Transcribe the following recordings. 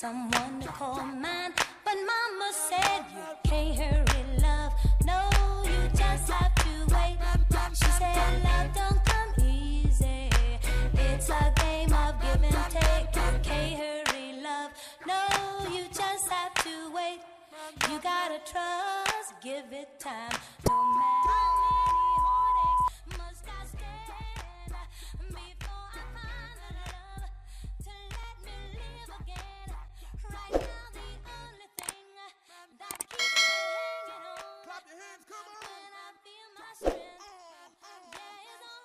someone to call mine, but mama said you can't hurry love. No, you just have to wait. She said love don't come easy. It's a game of give and take. You can't hurry love. No, you just have to wait. You gotta trust, give it time. No matter how many heartaches must I stand before I find a love to let me live again. Right now the only thing that keeps me hanging on, clap your hands, come on, when I feel my strength, yeah, is on.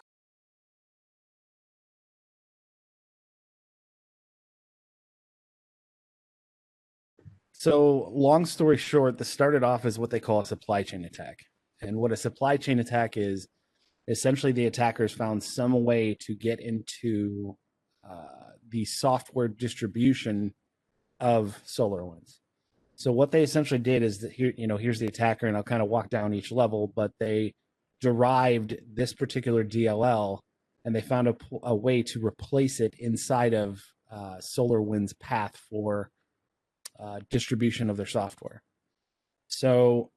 So, long story short, this started off as what they call a supply chain attack. And what a supply chain attack is, essentially the attackers found some way to get into the software distribution of SolarWinds. So what they essentially did is that here, here's the attacker, and I'll kind of walk down each level, but they derived this particular DLL and they found a way to replace it inside of SolarWinds path for distribution of their software. So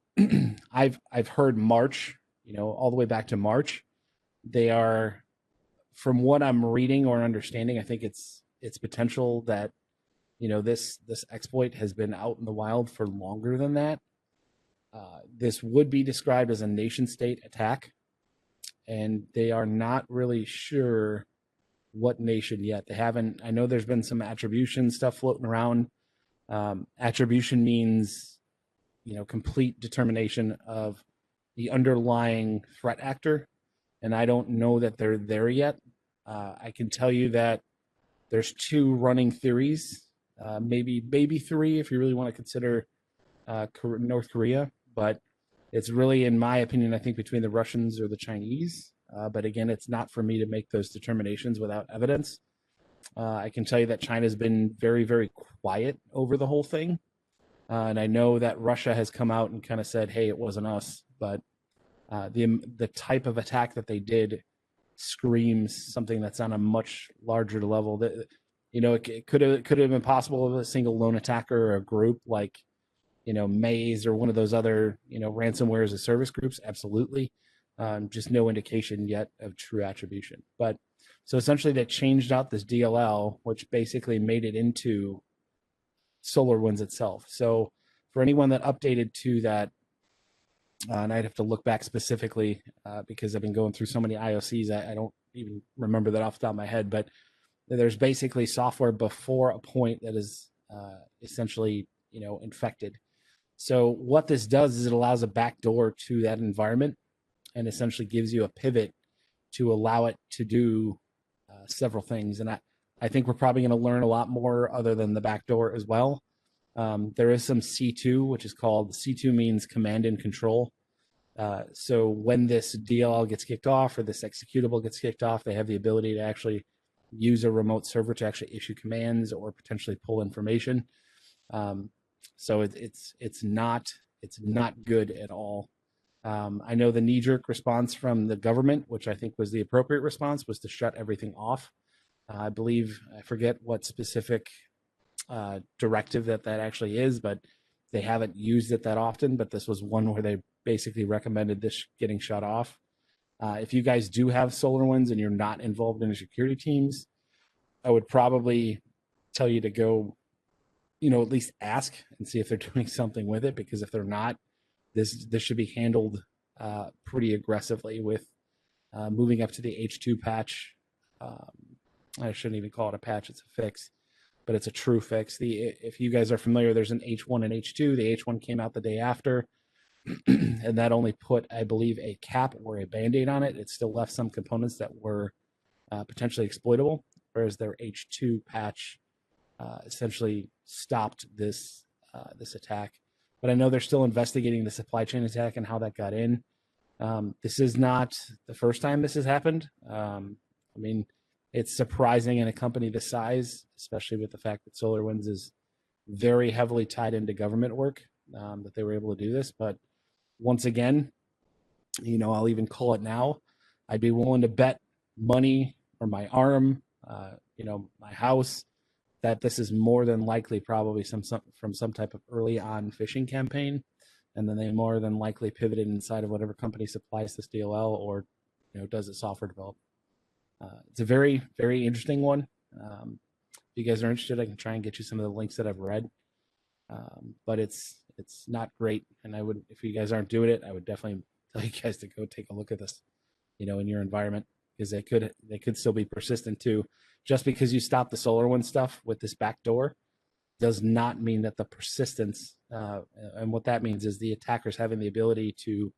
I've heard March, all the way back to March. They are, from what I'm reading or understanding, I think it's potential that this exploit has been out in the wild for longer than that. This would be described as a nation state attack, and they are not really sure what nation yet. They haven't. I know there's been some attribution stuff floating around. Attribution means, complete determination of the underlying threat actor, and I don't know that they're there yet. I can tell you that there's two running theories, maybe three if you really want to consider North Korea, but it's really, in my opinion, I think between the Russians or the Chinese. But again, it's not for me to make those determinations without evidence. I can tell you that China's been very, very quiet over the whole thing. And I know that Russia has come out and kind of said, hey, it wasn't us. But the type of attack that they did screams something that's on a much larger level. That, it could have been possible of a single lone attacker or a group like, Maze or one of those other, ransomware as a service groups. Absolutely. Just no indication yet of true attribution. But so essentially they changed out this DLL, which basically made it into SolarWinds itself. So for anyone that updated to that, and I'd have to look back specifically because I've been going through so many IOCs, I don't even remember that off the top of my head, but there's basically software before a point that is essentially, infected. So what this does is it allows a backdoor to that environment and essentially gives you a pivot to allow it to do several things. And I think we're probably going to learn a lot more other than the backdoor as well. There is some C2, which is called, C2 means command and control. So when this DLL gets kicked off or this executable gets kicked off, they have the ability to actually use a remote server to actually issue commands or potentially pull information. So it's not good at all. I know the knee-jerk response from the government, which I think was the appropriate response, was to shut everything off. I believe, I forget what specific directive that actually is, but they haven't used it that often. But this was one where they basically recommended this getting shut off. If you guys do have SolarWinds and you're not involved in the security teams, I would probably tell you to go, at least ask and see if they're doing something with it, because if they're not, this should be handled pretty aggressively with moving up to the H2 patch. I shouldn't even call it a patch; it's a fix, but it's a true fix. If you guys are familiar, there's an H1 and H2. The H1 came out the day after, and that only put, I believe, a cap or a Band-Aid on it. It still left some components that were potentially exploitable, whereas their H2 patch essentially stopped this attack. But I know they're still investigating the supply chain attack and how that got in. This is not the first time this has happened. It's surprising in a company this size, especially with the fact that SolarWinds is very heavily tied into government work, that they were able to do this. But once again, I'll even call it now. I'd be willing to bet money or my arm, my house, that this is more than likely probably from some type of early on phishing campaign, and then they more than likely pivoted inside of whatever company supplies this DLL or does it software develop. It's a very, very interesting one. If you guys are interested, I can try and get you some of the links that I've read. But it's not great, and I would, if you guys aren't doing it, I would definitely tell you guys to go take a look at this, in your environment, because they could still be persistent too. Just because you stop the SolarWinds stuff with this backdoor does not mean that the persistence, and what that means is the attackers having the ability to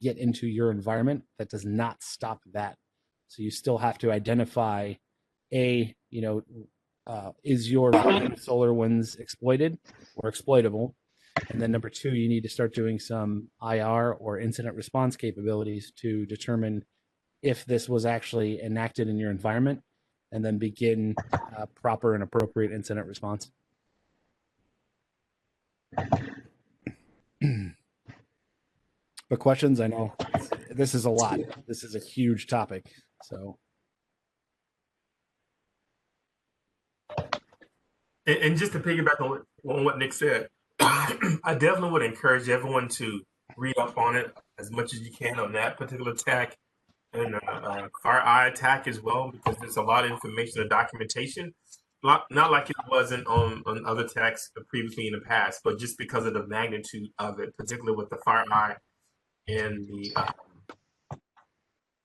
get into your environment. That does not stop that. So you still have to identify is your SolarWinds exploited or exploitable? And then number two, you need to start doing some IR or incident response capabilities to determine if this was actually enacted in your environment, and then begin proper and appropriate incident response. But questions? I know this is a lot. This is a huge topic. So. And just to piggyback on what Nick said, I definitely would encourage everyone to read up on it as much as you can on that particular attack and FireEye attack as well, because there's a lot of information and documentation. Not like it wasn't on other attacks previously in the past, but just because of the magnitude of it, particularly with the FireEye and the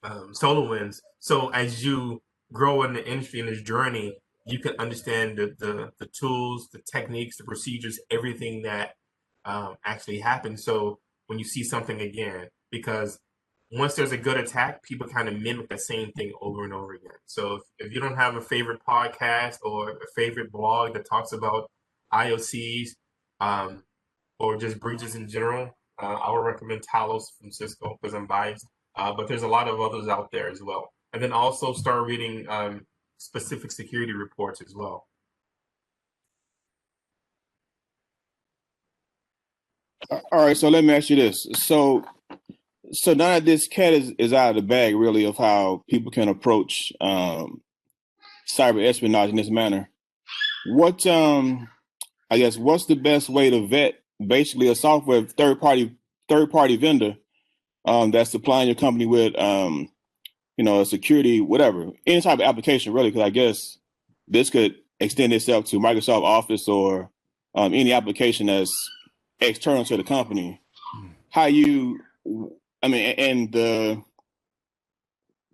SolarWinds. So as you grow in the industry in this journey, you can understand the tools, the techniques, the procedures, everything that actually happens. So when you see something again, because once there's a good attack, people kind of mimic the same thing over and over again. So if you don't have a favorite podcast or a favorite blog that talks about IOCs or just breaches in general, I would recommend Talos from Cisco because I'm biased. But there's a lot of others out there as well. And then also start reading specific security reports as well. All right, so let me ask you this. So now that this cat is out of the bag, really, of how people can approach cyber espionage in this manner, what I guess what's the best way to vet basically a software third party vendor that's supplying your company with a security, whatever, any type of application, really, because I guess this could extend itself to Microsoft Office or any application that's external to the company. And the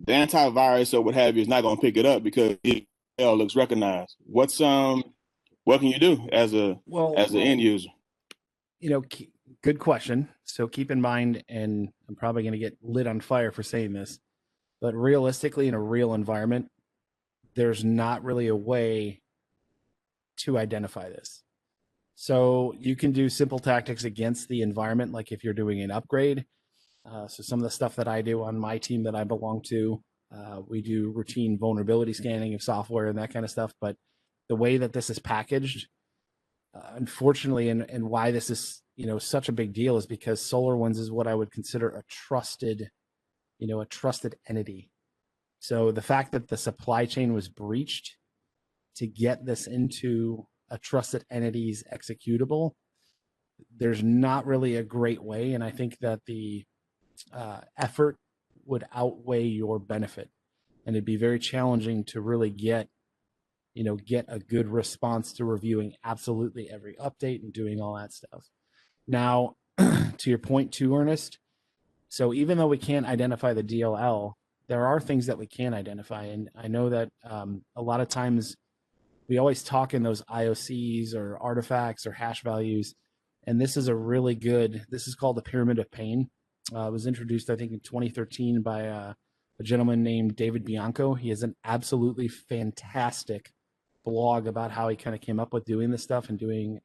antivirus or what have you is not going to pick it up because it looks recognized. What can you do as an end user? Good question. So keep in mind, and I'm probably going to get lit on fire for saying this, but realistically, in a real environment, there's not really a way to identify this. So you can do simple tactics against the environment, like if you're doing an upgrade. So some of the stuff that I do on my team that I belong to, we do routine vulnerability scanning of software and that kind of stuff. But the way that this is packaged, unfortunately, and why this is such a big deal is because SolarWinds is what I would consider a trusted entity. So the fact that the supply chain was breached to get this into a trusted entity's executable, there's not really a great way. And I think that the effort would outweigh your benefit, and it'd be very challenging to really get a good response to reviewing absolutely every update and doing all that stuff. Now, to your point too, Ernest, so even though we can't identify the DLL, there are things that we can identify. And I know that a lot of times we always talk in those IOCs or artifacts or hash values. And this is this is called the Pyramid of Pain. It was introduced, I think, in 2013 by a gentleman named David Bianco. He has an absolutely fantastic blog about how he kind of came up with doing this stuff and doing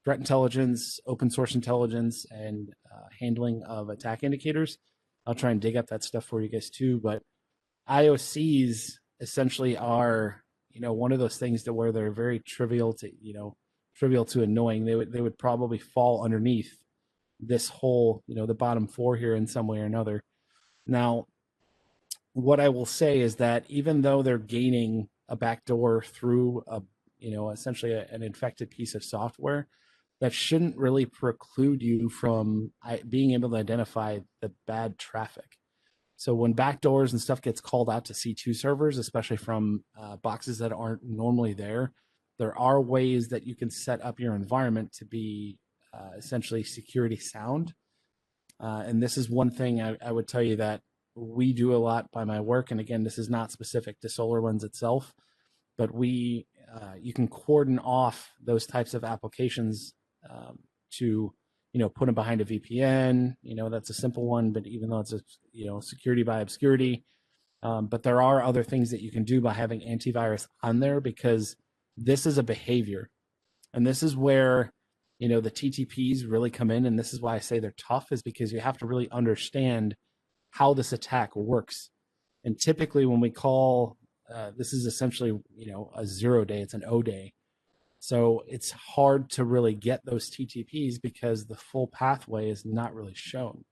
threat intelligence, open source intelligence, and handling of attack indicators. I'll try and dig up that stuff for you guys too. But IOCs essentially are, one of those things that where they're very trivial to annoying. They would probably fall underneath this whole, the bottom four here in some way or another. Now, what I will say is that even though they're gaining a backdoor through essentially an infected piece of software, that shouldn't really preclude you from being able to identify the bad traffic. So when backdoors and stuff gets called out to C2 servers, especially from boxes that aren't normally there, there are ways that you can set up your environment to be essentially security sound. And this is one thing I would tell you that we do a lot by my work. And again, this is not specific to SolarWinds itself, but you can cordon off those types of applications to put them behind a VPN. That's a simple one, but even though it's a security by obscurity, but there are other things that you can do by having antivirus on there, because this is a behavior, and this is where the TTPs really come in, and this is why I say they're tough, is because you have to really understand how this attack works. And typically when we call this is essentially a 0 day, it's an O day. So it's hard to really get those TTPs because the full pathway is not really shown,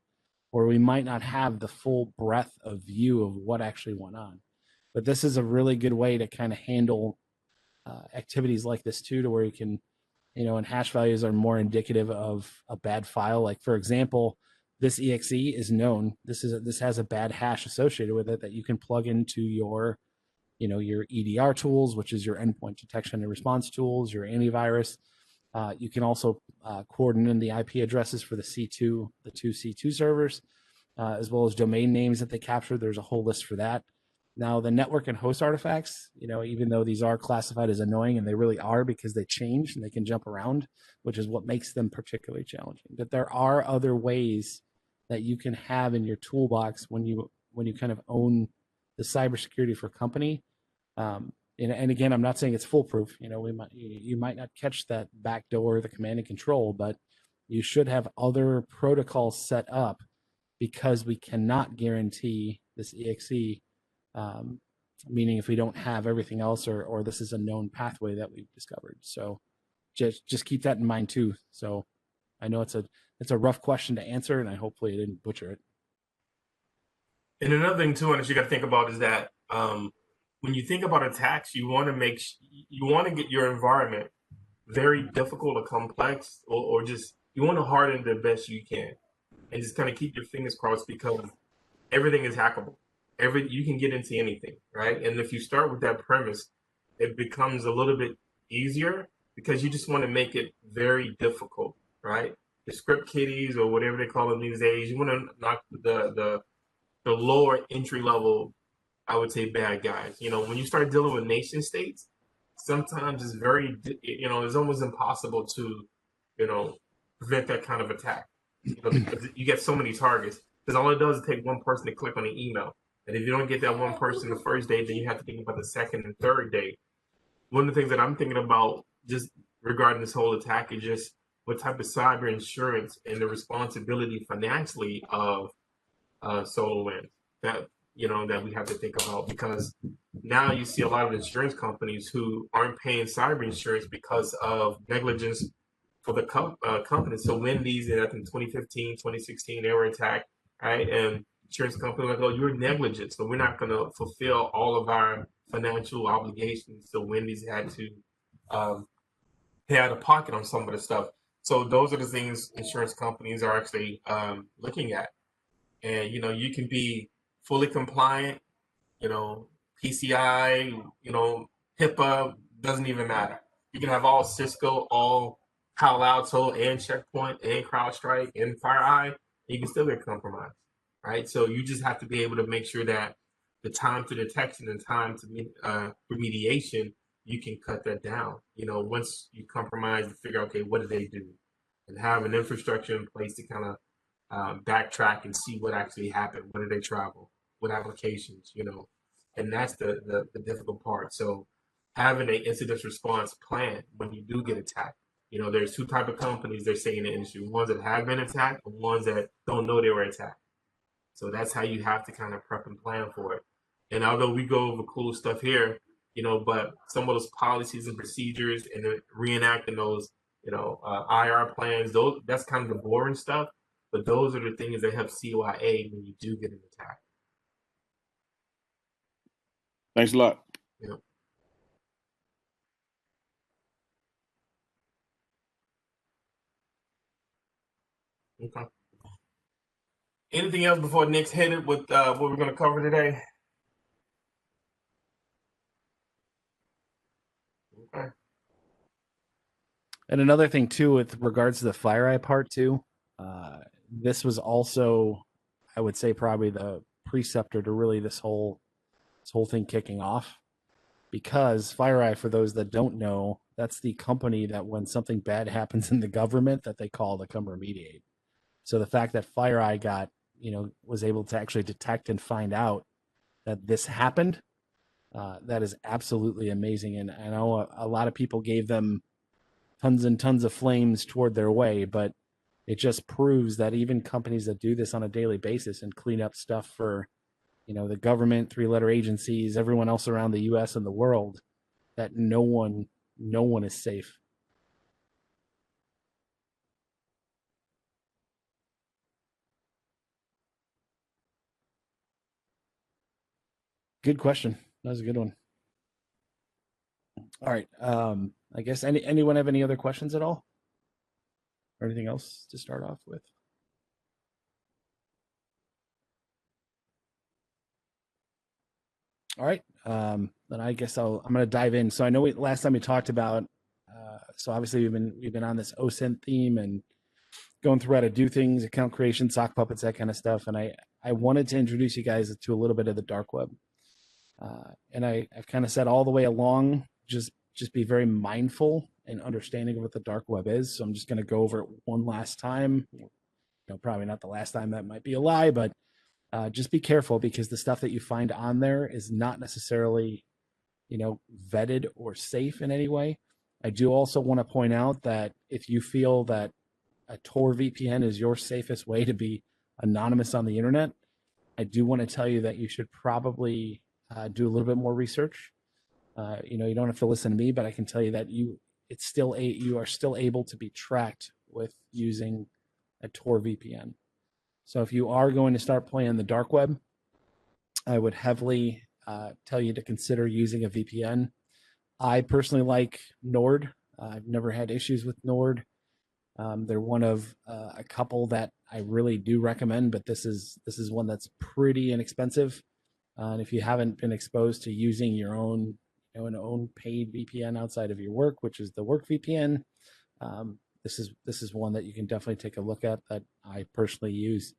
or we might not have the full breadth of view of what actually went on. But this is a really good way to kind of handle activities like this too, to where you can, and hash values are more indicative of a bad file. Like for example, this exe is known. This has a bad hash associated with it that you can plug into your your EDR tools, which is your endpoint detection and response tools, your antivirus. You can also coordinate in the IP addresses for the two C2 servers, as well as domain names that they capture. There's a whole list for that. Now, the network and host artifacts, even though these are classified as annoying, and they really are because they change and they can jump around, which is what makes them particularly challenging. But there are other ways that you can have in your toolbox when you kind of own the cybersecurity for a company. And again, I'm not saying it's foolproof. You might not catch that backdoor, the command and control, but you should have other protocols set up, because we cannot guarantee this exe. Meaning if we don't have everything else, or this is a known pathway that we've discovered. So just keep that in mind too. So I know it's a rough question to answer, and I hopefully didn't butcher it. And another thing too, and you got to think about is that when you think about attacks, you want to get your environment very difficult or complex, or just you want to harden the best you can, and just kind of keep your fingers crossed, because everything is hackable. You can get into anything, right? And if you start with that premise, it becomes a little bit easier, because you just want to make it very difficult, right? The script kiddies, or whatever they call them these days, you want to knock the lower entry level, I would say, bad guys. When you start dealing with nation states, sometimes it's very, it's almost impossible to, prevent that kind of attack. Because you get so many targets. Because all it does is take one person to click on an email. And if you don't get that one person the first day, then you have to think about the second and third day. One of the things that I'm thinking about just regarding this whole attack is just what type of cyber insurance and the responsibility financially of SolarWinds that we have to think about, because now you see a lot of insurance companies who aren't paying cyber insurance because of negligence for the company. So Wendy's, I think 2015, 2016, they were attacked, right? And insurance company like, oh, you're negligent, so we're not going to fulfill all of our financial obligations. So Wendy's had to pay out of pocket on some of the stuff. So those are the things insurance companies are actually looking at. And you can be fully compliant, PCI, HIPAA, doesn't even matter. You can have all Cisco, all Palo Alto, and Checkpoint, and CrowdStrike, and FireEye. You can still get compromised, right? So you just have to be able to make sure that the time to detection and time to remediation, you can cut that down. Once you compromise, to figure out, okay, what did they do, and have an infrastructure in place to kind of backtrack and see what actually happened. Where did they travel? What applications? And that's the difficult part. So having an incident response plan when you do get attacked. There's two type of companies they're saying in the industry: ones that have been attacked, and ones that don't know they were attacked. So that's how you have to kind of prep and plan for it. And although we go over cool stuff here, but some of those policies and procedures and reenacting those, IR plans, that's kind of the boring stuff. But those are the things that help CYA when you do get an attack. Thanks a lot. Yeah. Okay. Anything else before Nick's headed with what we're going to cover today? Okay. And another thing too, with regards to the FireEye part too, this was also, I would say, probably the preceptor to really this whole thing kicking off, because FireEye, for those that don't know, that's the company that when something bad happens in the government that they call to come remediate. So the fact that FireEye got, was able to actually detect and find out that this happened, that is absolutely amazing. And I know a lot of people gave them tons and tons of flames toward their way, but it just proves that even companies that do this on a daily basis and clean up stuff for, the government, three-letter agencies, everyone else around the US and the world, that no one is safe. Good question. That was a good one. All right. I guess anyone have any other questions at all? Or anything else to start off with? All right. Then I guess I'm going to dive in. So I know last time we talked about, so obviously we've been on this OSINT theme and going through how to do things, account creation, sock puppets, that kind of stuff. And I wanted to introduce you guys to a little bit of the dark web. And I've kind of said all the way along, just be very mindful and understanding of what the dark web is. So I'm just going to go over it one last time. Probably not the last time, that might be a lie, but just be careful, because the stuff that you find on there is not necessarily, vetted or safe in any way. I do also want to point out that if you feel that a Tor VPN is your safest way to be anonymous on the internet, I do want to tell you that you should probably do a little bit more research. You don't have to listen to me, but I can tell you that you are still able to be tracked with using a Tor VPN. So if you are going to start playing the dark web, I would heavily tell you to consider using a VPN. I personally like Nord. I've never had issues with Nord. They're one of a couple that I really do recommend, but this is one that's pretty inexpensive. And if you haven't been exposed to using your own, an own paid VPN outside of your work, which is the work VPN, this is one that you can definitely take a look at, that I personally use.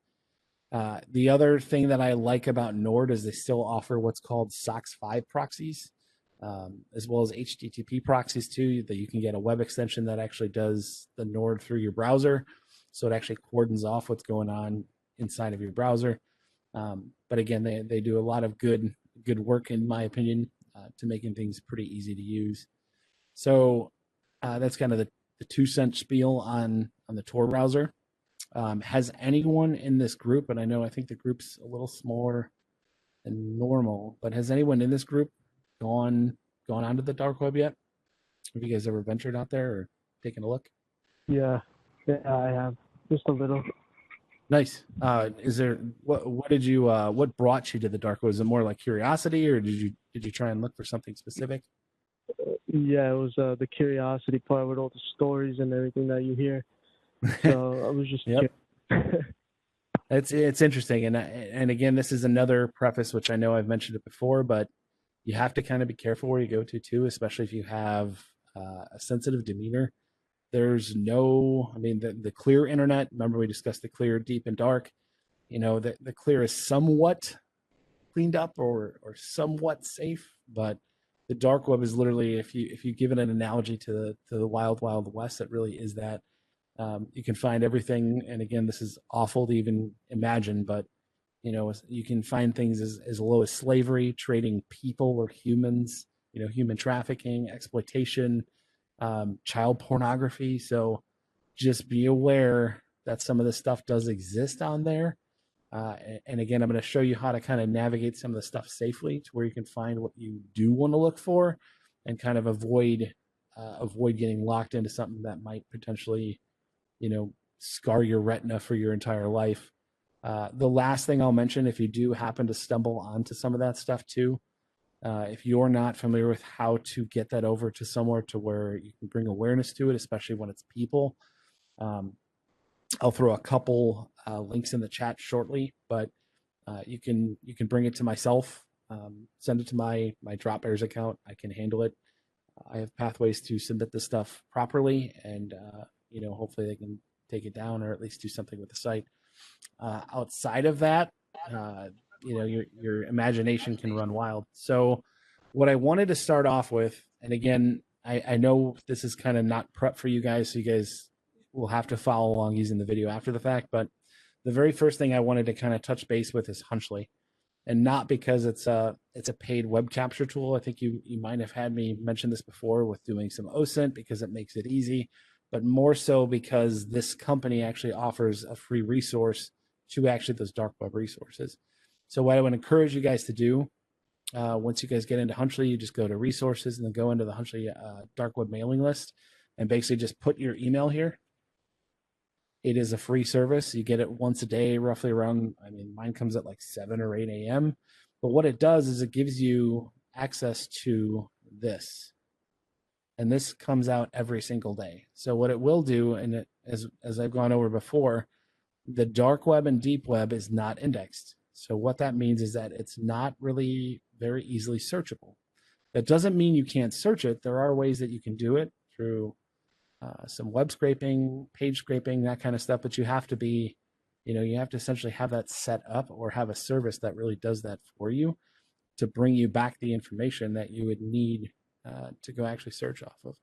The other thing that I like about Nord is they still offer what's called SOCKS 5 proxies, as well as HTTP proxies too, that you can get a web extension that actually does the Nord through your browser. So it actually cordons off what's going on inside of your browser. But again, they do a lot of good work, in my opinion, to making things pretty easy to use. So that's kind of the 2-cent spiel on the Tor browser. Has anyone in this group, and I think the group's a little smaller than normal, but has anyone in this group gone onto the dark web yet? Have you guys ever ventured out there or taken a look? Yeah, I have, just a little. Nice. Is there what brought you to the dark web? Was it more like curiosity, or did you try and look for something specific? Yeah, it was the curiosity part with all the stories and everything that you hear. So I was just Yep. It's interesting, and again, this is another preface, which I know I've mentioned it before, but you have to kind of be careful where you go to too, especially if you have a sensitive demeanor. There's the clear internet. Remember, we discussed the clear, deep, and dark. The clear is somewhat cleaned up or somewhat safe, but the dark web is literally, if you give it an analogy to the wild west, it really is that. You can find everything, and again, this is awful to even imagine, but you can find things as low as slavery, trading people or humans, human trafficking, exploitation, child pornography. So just be aware that some of this stuff does exist on there. And again, I'm going to show you how to kind of navigate some of the stuff safely to where you can find what you do want to look for, and kind of avoid getting locked into something that might potentially scar your retina for your entire life. The last thing I'll mention, if you do happen to stumble onto some of that stuff too, if you're not familiar with how to get that over to somewhere to where you can bring awareness to it, especially when it's people, I'll throw a couple links in the chat shortly, but you can bring it to myself, send it to my Dropbears account. I can handle it. I have pathways to submit this stuff properly, and hopefully they can take it down or at least do something with the site. Outside of that, your imagination can run wild. So what I wanted to start off with, and again, I know this is kind of not prep for you guys, so you guys will have to follow along using the video after the fact, but the very first thing I wanted to kind of touch base with is Hunchly. And not because it's a paid web capture tool. I think you might have had me mention this before with doing some OSINT because it makes it easy, but more so because this company actually offers a free resource to actually those dark web resources. So what I would encourage you guys to do, once you guys get into Hunchly, you just go to resources and then go into the Hunchly dark web mailing list and basically just put your email here. It is a free service. You get it once a day, roughly around, mine comes at like 7 or 8 a.m. But what it does is it gives you access to this. And this comes out every single day. So what it will do, and as I've gone over before, the dark web and deep web is not indexed. So what that means is that it's not really very easily searchable. That doesn't mean you can't search it. There are ways that you can do it through some web scraping, page scraping, that kind of stuff, but you have to be, you have to essentially have that set up or have a service that really does that for you to bring you back the information that you would need to go actually search off of.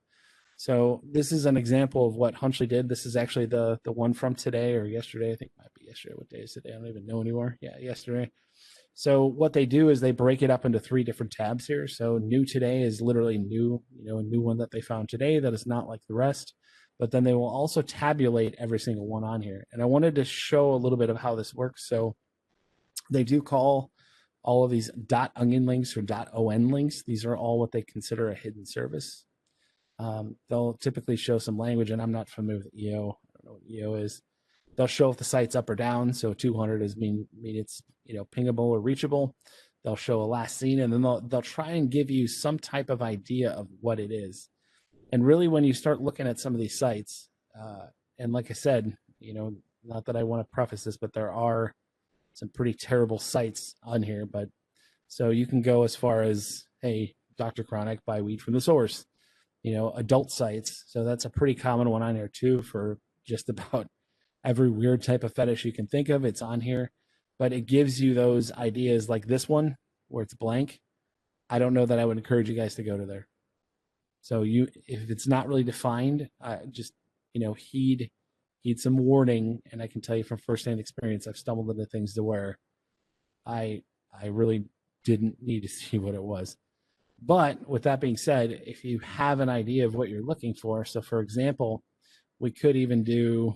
So this is an example of what Hunchly did. This is actually the one from today or yesterday. I think it might be yesterday. What day is today? I don't even know anymore. Yeah, yesterday. So what they do is they break it up into 3 different tabs here. So new today is literally new, a new one that they found today that is not like the rest. But then they will also tabulate every single one on here. And I wanted to show a little bit of how this works. So they do call all of these .onion links or .on links. These are all what they consider a hidden service. They'll typically show some language, and I'm not familiar with EO. I don't know what EO is. They'll show if the site's up or down. So 200 is mean it's pingable or reachable. They'll show a last seen, and then they'll try and give you some type of idea of what it is. And really, when you start looking at some of these sites, and like I said, not that I want to preface this, but there are some pretty terrible sites on here. But so you can go as far as, hey, Dr. Chronic, buy weed from the source. Adult sites. So that's a pretty common one on here too for just about every weird type of fetish you can think of. It's on here, but it gives you those ideas like this one where it's blank. I don't know that I would encourage you guys to go to there. So if it's not really defined, just, heed some warning. And I can tell you from firsthand experience, I've stumbled into things to where I really didn't need to see what it was. But with that being said, if you have an idea of what you're looking for, so for example, we could even do,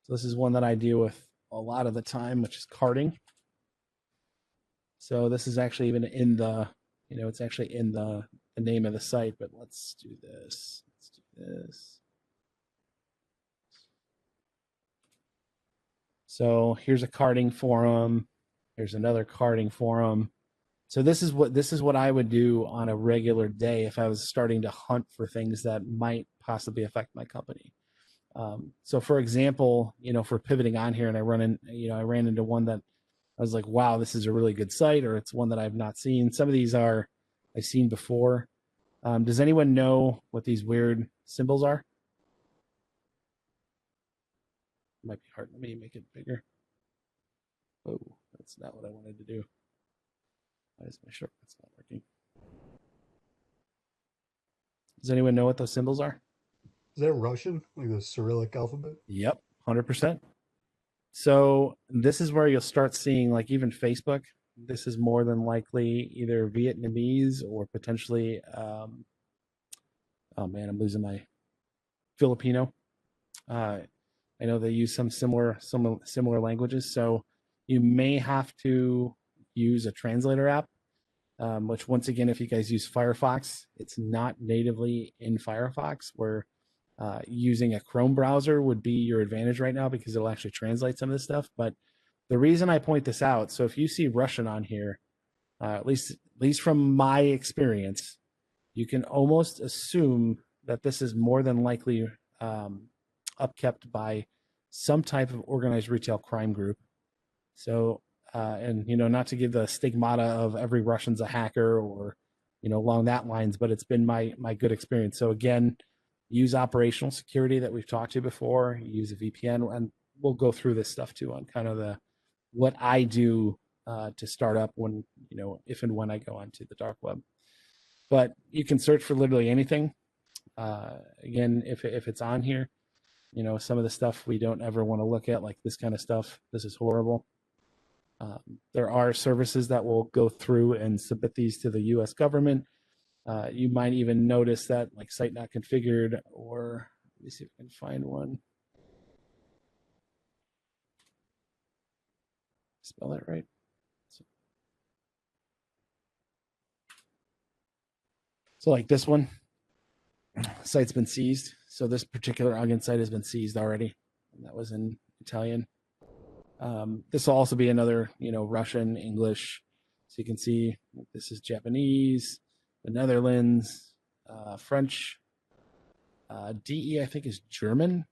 so this is one that I deal with a lot of the time, which is carding. So this is actually even in the, it's actually in the name of the site, but let's do this. Let's do this. So here's a carding forum. There's another carding forum. So this is what I would do on a regular day if I was starting to hunt for things that might possibly affect my company. So for example, for pivoting on here and I ran into one that I was like, wow, this is a really good site, or it's one that I've not seen. Some of these I've seen before. Does anyone know what these weird symbols are? It might be hard. Let me make it bigger. Oh, that's not what I wanted to do. Why is my shortcut's not working? Does anyone know what those symbols are? Is that Russian, like the Cyrillic alphabet? Yep, 100%. So this is where you'll start seeing, like, even Facebook. This is more than likely either Vietnamese or potentially, oh man, I'm losing my Filipino. I know they use some similar languages, so you may have to use a translator app, which once again, if you guys use Firefox, it's not natively in Firefox, where using a Chrome browser would be your advantage right now because it'll actually translate some of this stuff. But the reason I point this out, so if you see Russian on here, at least from my experience, you can almost assume that this is more than likely upkept by some type of organized retail crime group. So, and not to give the stigmata of every Russian's a hacker or along that lines, but it's been my good experience. So again, use operational security that we've talked to before. Use a VPN, and we'll go through this stuff too on kind of what I do to start up when if and when I go onto the dark web. But you can search for literally anything. Again, if it's on here, some of the stuff we don't ever want to look at, like this kind of stuff. This is horrible. There are services that will go through and submit these to the U.S. government. You might even notice that like site not configured, or let me see if I can find one. Spell that right. So like this one, site's been seized. So this particular Onion site has been seized already. And that was in Italian. This will also be another, Russian, English. So you can see this is Japanese, the Netherlands, French, DE, I think is German.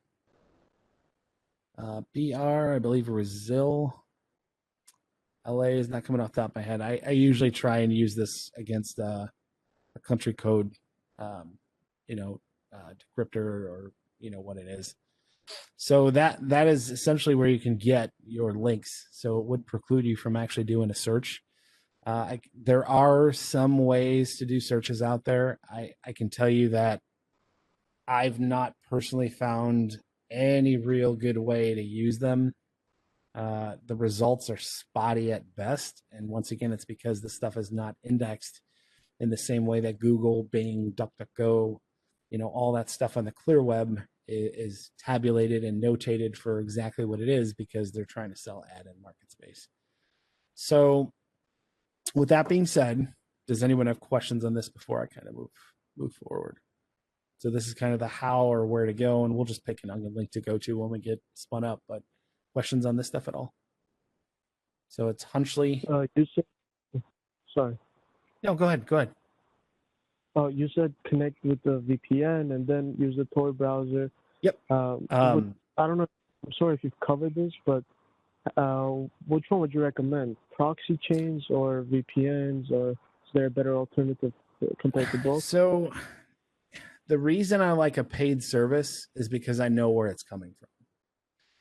BR, I believe Brazil. LA is not coming off the top of my head. I usually try and use this against a country code, decryptor or what it is. So that is essentially where you can get your links. So it would preclude you from actually doing a search. There are some ways to do searches out there. I can tell you that I've not personally found any real good way to use them. The results are spotty at best. And once again, it's because the stuff is not indexed in the same way that Google, Bing, DuckDuckGo, all that stuff on the clear web is tabulated and notated for exactly what it is, because they're trying to sell ad and market space. So with that being said, does anyone have questions on this before I kind of move forward? So this is kind of the how or where to go, and we'll just pick an onion link to go to when we get spun up. But questions on this stuff at all? So it's Hunchly. Sorry. No, go ahead. Oh, you said connect with the VPN and then use the Tor browser. Yep. I don't know. I'm sorry if you've covered this, but which one would you recommend? Proxy chains or VPNs, or is there a better alternative compared to both? So the reason I like a paid service is because I know where it's coming from.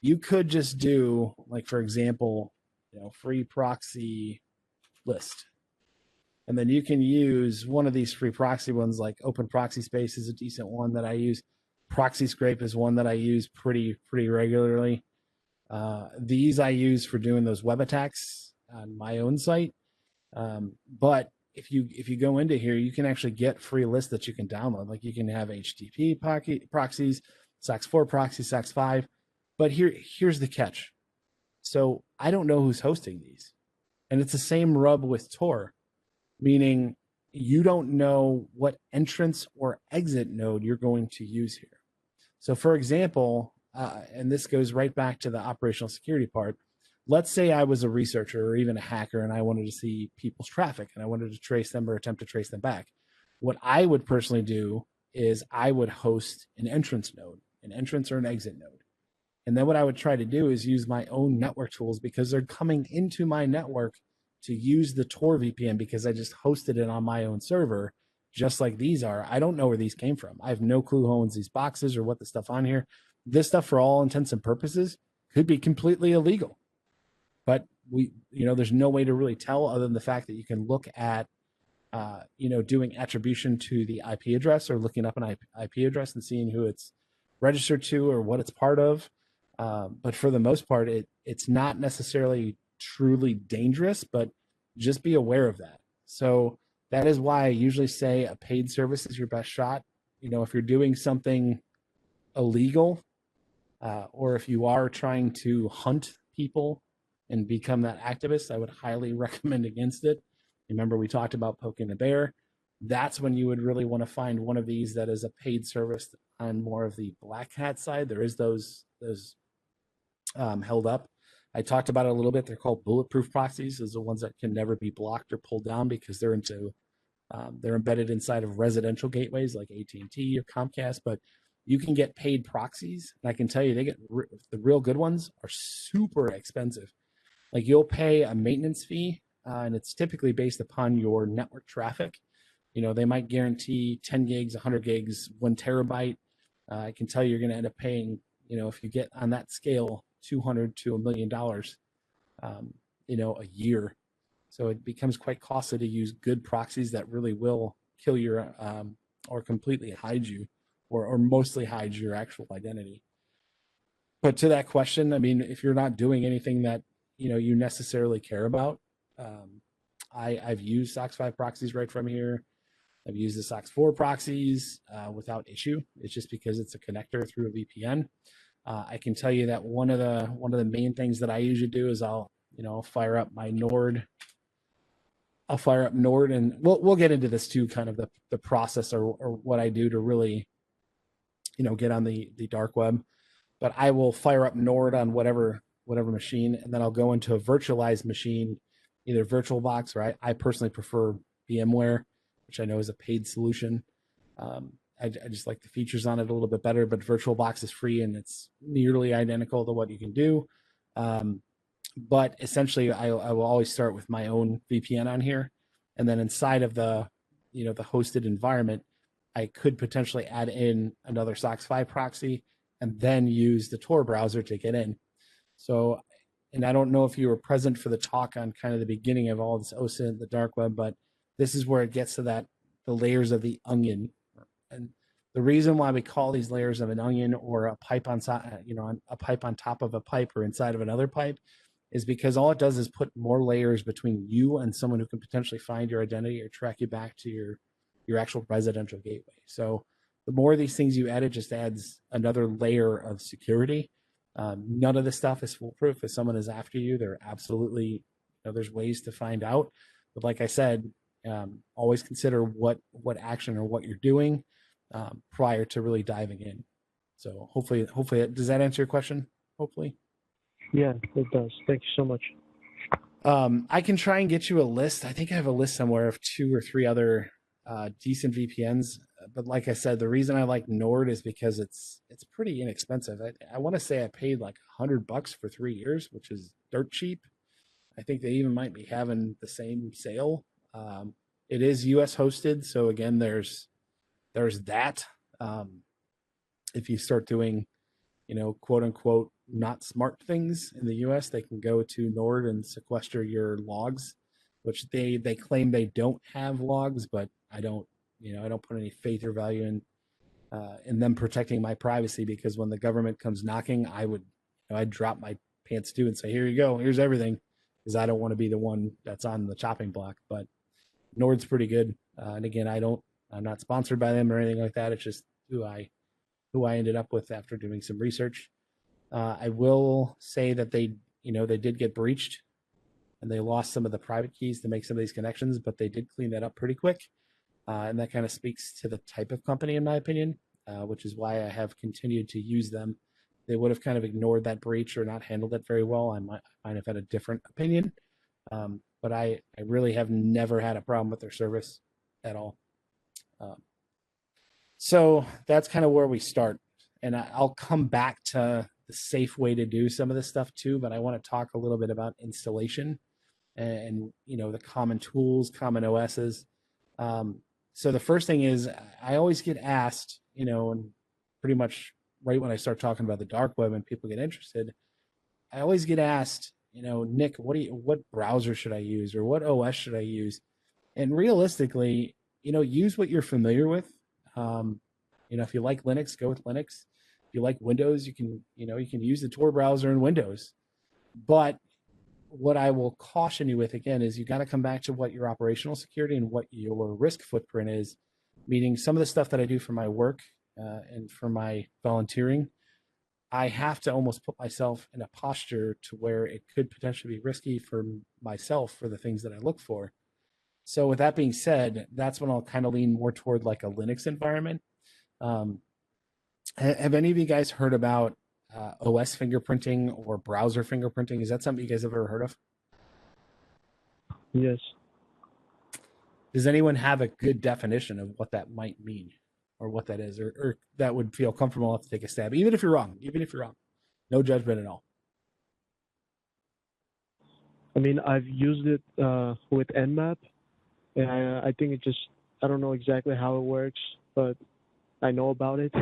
You could just do, like, for example, free proxy list. And then you can use one of these free proxy ones, like Open Proxy Space is a decent one that I use. Proxy Scrape is one that I use pretty regularly. These I use for doing those web attacks on my own site. But if you go into here, you can actually get free lists that you can download. Like you can have HTTP proxies, SOX4 proxies, SOX5. But here's the catch. So I don't know who's hosting these. And it's the same rub with Tor, meaning you don't know what entrance or exit node you're going to use here. So for example, and this goes right back to the operational security part. Let's say I was a researcher or even a hacker and I wanted to see people's traffic and I wanted to trace them or attempt to trace them back. What I would personally do is I would host an entrance node, an entrance or an exit node. And then what I would try to do is use my own network tools, because they're coming into my network to use the Tor VPN because I just hosted it on my own server, just like these are. I don't know where these came from. I have no clue who owns these boxes or what the stuff on here. This stuff, for all intents and purposes, could be completely illegal. But there's no way to really tell other than the fact that you can look at, doing attribution to the IP address or looking up an IP address and seeing who it's registered to or what it's part of. But for the most part, it's not necessarily truly dangerous, but just be aware of that. So that is why I usually say a paid service is your best shot. If you're doing something illegal, or if you are trying to hunt people and become that activist, I would highly recommend against it. Remember, we talked about poking the bear. That's when you would really want to find one of these that is a paid service on more of the black hat side. There is those held up. I talked about it a little bit. They're called bulletproof proxies. Those are the ones that can never be blocked or pulled down because they're into They're embedded inside of residential gateways like AT&T or Comcast, but you can get paid proxies. And I can tell you, the real good ones are super expensive. Like you'll pay a maintenance fee, and it's typically based upon your network traffic. They might guarantee 10 gigs, 100 gigs, 1 terabyte. I can tell you, you're going to end up paying, if you get on that scale, $200 to $1 million, a year. So it becomes quite costly to use good proxies that really will kill your or completely hide you, or mostly hide your actual identity. But to that question, I mean, if you're not doing anything that you necessarily care about, I've used SOCKS 5 proxies right from here. I've used the SOCKS 4 proxies without issue. It's just because it's a connector through a VPN. I can tell you that one of the main things that I usually do is I'll fire up my Nord. I'll fire up Nord, and we'll get into this too, kind of the process or what I do to really get on the dark web. But I will fire up Nord on whatever machine, and then I'll go into a virtualized machine, either VirtualBox, or I personally prefer VMware, which I know is a paid solution. I just like the features on it a little bit better, but VirtualBox is free and it's nearly identical to what you can do. But essentially, I will always start with my own VPN on here, and then inside of the the hosted environment, I could potentially add in another SOCKS 5 proxy and then use the Tor browser to get in. So, and I don't know if you were present for the talk on kind of the beginning of all this OSINT, the dark web, but this is where it gets to the layers of the onion. And the reason why we call these layers of an onion, or a pipe on a pipe on top of a pipe or inside of another pipe, is because all it does is put more layers between you and someone who can potentially find your identity or track you back to your actual residential gateway. So the more of these things you add, it just adds another layer of security. None of this stuff is foolproof. If someone is after you, they're absolutely, there's ways to find out. But like I said, always consider what action or what you're doing prior to really diving in. So hopefully, does that answer your question? Hopefully. Yeah, it does. Thank you so much. I can try and get you a list. I think I have a list somewhere of 2 or 3 other decent VPNs. But like I said, the reason I like Nord is because it's pretty inexpensive. I want to say I paid like $100 for 3 years, which is dirt cheap. I think they even might be having the same sale. It is US hosted, so again, there's that. If you start doing, quote unquote, not smart things in the US, they can go to Nord and sequester your logs, which they claim they don't have logs, but I don't put any faith or value in them protecting my privacy, because when the government comes knocking, I'd drop my pants too and say, here you go, here's everything, because I don't want to be the one that's on the chopping block. But Nord's pretty good. And again, I'm not sponsored by them or anything like that. It's just who I ended up with after doing some research. I will say that they did get breached, and they lost some of the private keys to make some of these connections, but they did clean that up pretty quick. And that kind of speaks to the type of company, in my opinion, which is why I have continued to use them. They would have kind of ignored that breach or not handled it very well, I might have had a different opinion. But I really have never had a problem with their service at all. So that's kind of where we start. And I'll come back to the safe way to do some of this stuff too, but I want to talk a little bit about installation and the common tools, common OSs. So the first thing is, I always get asked, and pretty much right when I start talking about the dark web and people get interested, I always get asked, Nick, what browser should I use, or what OS should I use? And realistically, use what you're familiar with. If you like Linux, go with Linux. If you like Windows, you can use the Tor browser in Windows. But what I will caution you with, again, is you got to come back to what your operational security and what your risk footprint is. Meaning, some of the stuff that I do for my work and for my volunteering, I have to almost put myself in a posture to where it could potentially be risky for myself for the things that I look for. So with that being said, that's when I'll kind of lean more toward like a Linux environment. Have any of you guys heard about OS fingerprinting or browser fingerprinting? Is that something you guys have ever heard of? Yes. Does anyone have a good definition of what that might mean or what that is, or that would feel comfortable enough to take a stab, even if you're wrong, no judgment at all. I mean, I've used it with Nmap, and I think I don't know exactly how it works, but I know about it.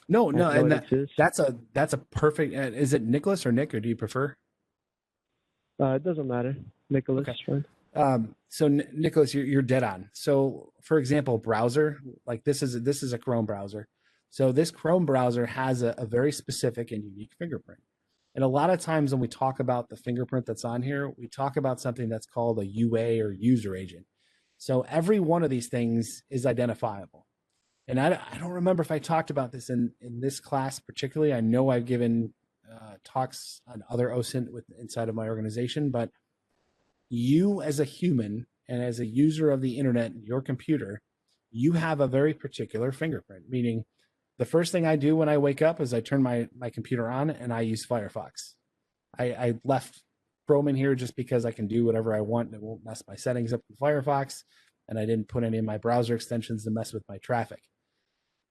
No, and exists. that's a perfect. Is it Nicholas or Nick, or do you prefer? It doesn't matter. Nicholas Okay. is fine. So Nicholas, you're dead on. So for example, browser, like this is a Chrome browser. So this Chrome browser has a very specific and unique fingerprint. And a lot of times when we talk about the fingerprint that's on here, we talk about something that's called a UA or user agent. So every one of these things is identifiable. And I don't remember if I talked about this in this class particularly. I know I've given talks on other OSINT inside of my organization, but you as a human and as a user of the internet, your computer, you have a very particular fingerprint, meaning the first thing I do when I wake up is I turn my computer on and I use Firefox. I left Chrome in here just because I can do whatever I want and it won't mess my settings up in Firefox. And I didn't put any of my browser extensions to mess with my traffic.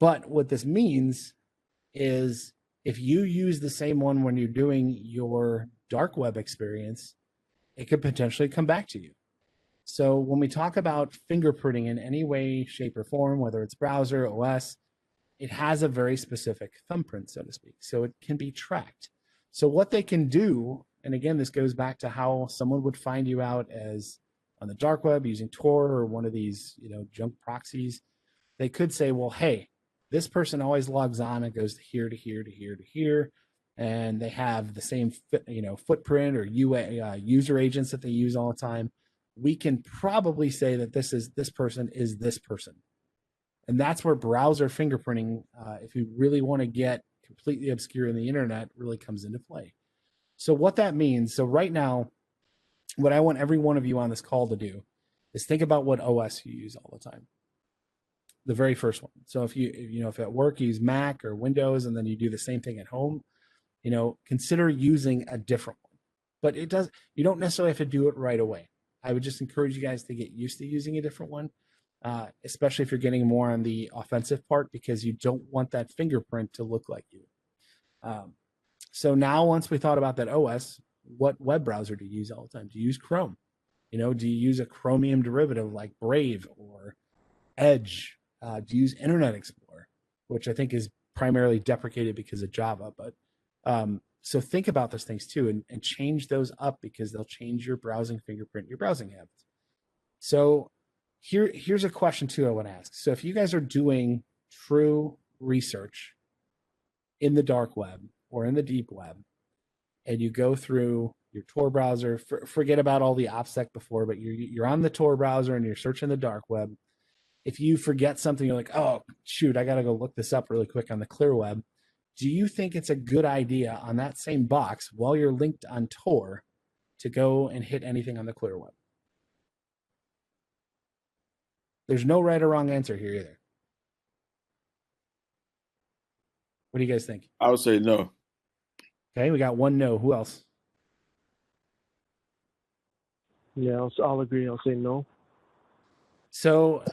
But what this means is if you use the same one when you're doing your dark web experience, it could potentially come back to you. So when we talk about fingerprinting in any way, shape, or form, whether it's browser, OS, it has a very specific thumbprint, so to speak. So it can be tracked. So what they can do, and again, this goes back to how someone would find you out as on the dark web using Tor or one of these, junk proxies. They could say, well, hey, this person always logs on and goes to here, to here, to here, to here. And they have the same, footprint or UA, user agents that they use all the time. We can probably say that this person is this person. And that's where browser fingerprinting, if you really want to get completely obscure in the internet, really comes into play. So what that means, so right now, what I want every one of you on this call to do is think about what OS you use all the time. The very first one. So if at work you use Mac or Windows and then you do the same thing at home, consider using a different one. But you don't necessarily have to do it right away. I would just encourage you guys to get used to using a different one, especially if you're getting more on the offensive part, because you don't want that fingerprint to look like you. So now once we thought about that OS, what web browser do you use all the time? Do you use Chrome? Do you use a Chromium derivative like Brave or Edge? Do you use Internet Explorer, which I think is primarily deprecated because of Java? But so think about those things too and change those up because they'll change your browsing fingerprint, your browsing habits. So here's a question too I want to ask. So if you guys are doing true research in the dark web or in the deep web, and you go through your Tor browser, forget about all the OPSEC before, but you're on the Tor browser and you're searching the dark web. If you forget something, you're like, oh, shoot, I got to go look this up really quick on the clear web. Do you think it's a good idea on that same box while you're linked on Tor to go and hit anything on the clear web? There's no right or wrong answer here either. What do you guys think? I would say no. Okay, we got one no. Who else? Yeah, I'll agree. I'll say no. So,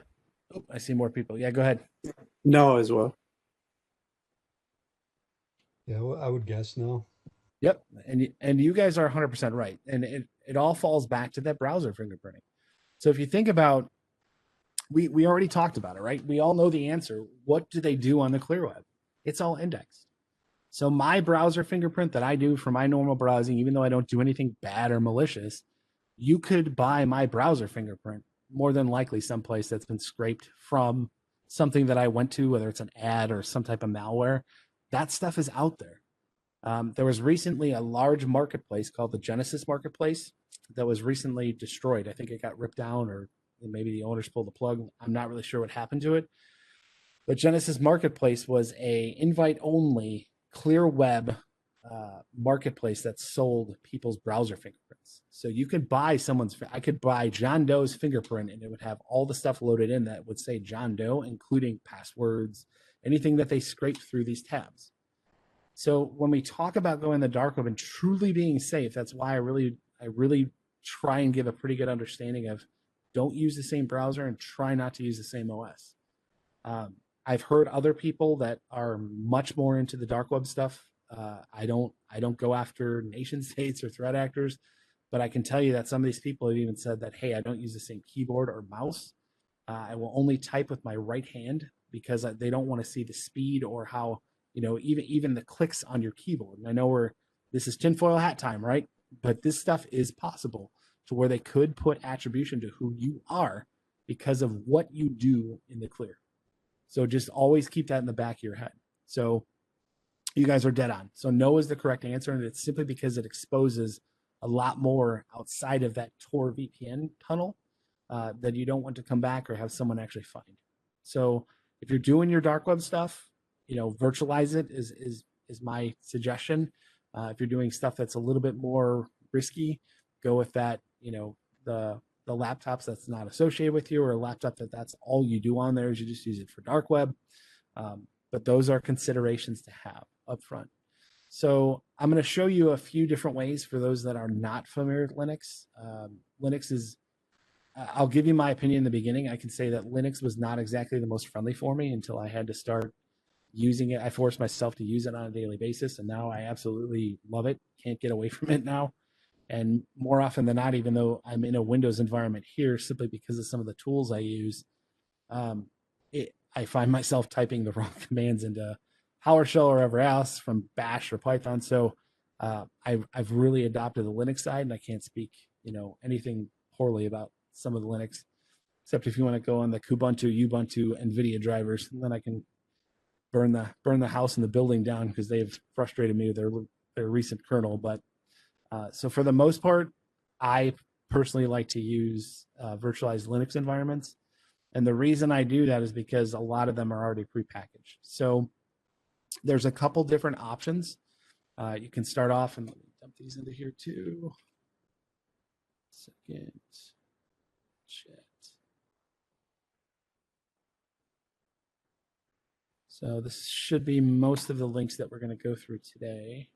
I see more people. Yeah, go ahead. No, as well. Yeah, well, I would guess no. Yep, and you guys are 100% right. And it all falls back to that browser fingerprinting. So if you think about, we already talked about it, right? We all know the answer. What do they do on the clear web? It's all indexed. So my browser fingerprint that I do for my normal browsing, even though I don't do anything bad or malicious, you could buy my browser fingerprint more than likely someplace that's been scraped from something that I went to, whether it's an ad or some type of malware. That stuff is out there. There was recently a large marketplace called the Genesis Marketplace that was recently destroyed. I think it got ripped down or maybe the owners pulled the plug. I'm not really sure what happened to it. But Genesis Marketplace was a invite-only clear web marketplace that sold people's browser fingerprints. So you could buy I could buy John Doe's fingerprint and it would have all the stuff loaded in that would say John Doe, including passwords, anything that they scraped through these tabs. So when we talk about going the dark web and truly being safe, that's why I really try and give a pretty good understanding of don't use the same browser and try not to use the same OS. I've heard other people that are much more into the dark web stuff. I don't go after nation states or threat actors, but I can tell you that some of these people have even said that, hey, I don't use the same keyboard or mouse. I will only type with my right hand because they don't want to see the speed or how, even the clicks on your keyboard. And I know this is tinfoil hat time, right? But this stuff is possible to where they could put attribution to who you are because of what you do in the clear. So just always keep that in the back of your head. So you guys are dead on. So no is the correct answer, and it's simply because it exposes a lot more outside of that Tor VPN tunnel that you don't want to come back or have someone actually find. So if you're doing your dark web stuff, virtualize it is my suggestion. If you're doing stuff that's a little bit more risky, go with that, the laptops that's not associated with you, or a laptop that's all you do on there is you just use it for dark web. But those are considerations to have up front. So I'm going to show you a few different ways for those that are not familiar with Linux. Linux is, I'll give you my opinion in the beginning. I can say that Linux was not exactly the most friendly for me until I had to start using it. I forced myself to use it on a daily basis, and now I absolutely love it. Can't get away from it now. And more often than not, even though I'm in a Windows environment here, simply because of some of the tools I use, I find myself typing the wrong commands into PowerShell or whatever else from Bash or Python. So I've really adopted the Linux side, and I can't speak anything poorly about some of the Linux, except if you want to go on the Kubuntu, Ubuntu, NVIDIA drivers, and then I can burn the house and the building down because they've frustrated me with their recent kernel. But so for the most part, I personally like to use virtualized Linux environments. And the reason I do that is because a lot of them are already prepackaged. So there's a couple different options. You can start off, and let me dump these into here too. Second chat. So this should be most of the links that we're going to go through today.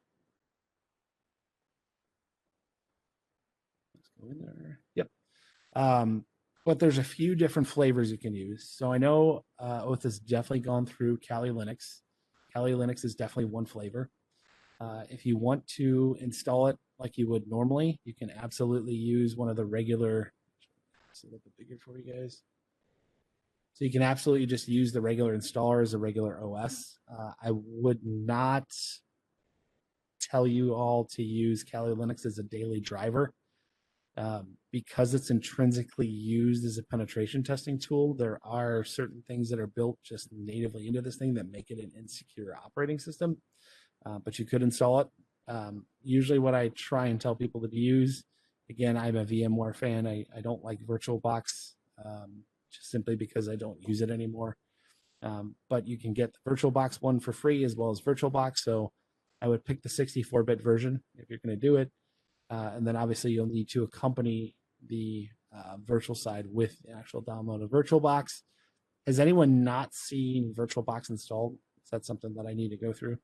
Let's go in there. Yep. But there's a few different flavors you can use. So I know Oath has definitely gone through Kali Linux. Kali Linux is definitely one flavor. If you want to install it like you would normally, you can absolutely use one of the regular. Let's a little bit bigger for you guys. So you can absolutely just use the regular installer as a regular OS. I would not tell you all to use Kali Linux as a daily driver. Because it's intrinsically used as a penetration testing tool, there are certain things that are built just natively into this thing that make it an insecure operating system. But you could install it. Usually what I try and tell people to use, again, I'm a VMware fan. I don't like VirtualBox just simply because I don't use it anymore. But you can get the VirtualBox one for free as well as VirtualBox. So I would pick the 64-bit version if you're going to do it. And then obviously you'll need to accompany the virtual side with the actual download of VirtualBox. Has anyone not seen VirtualBox installed? Is that something that I need to go through?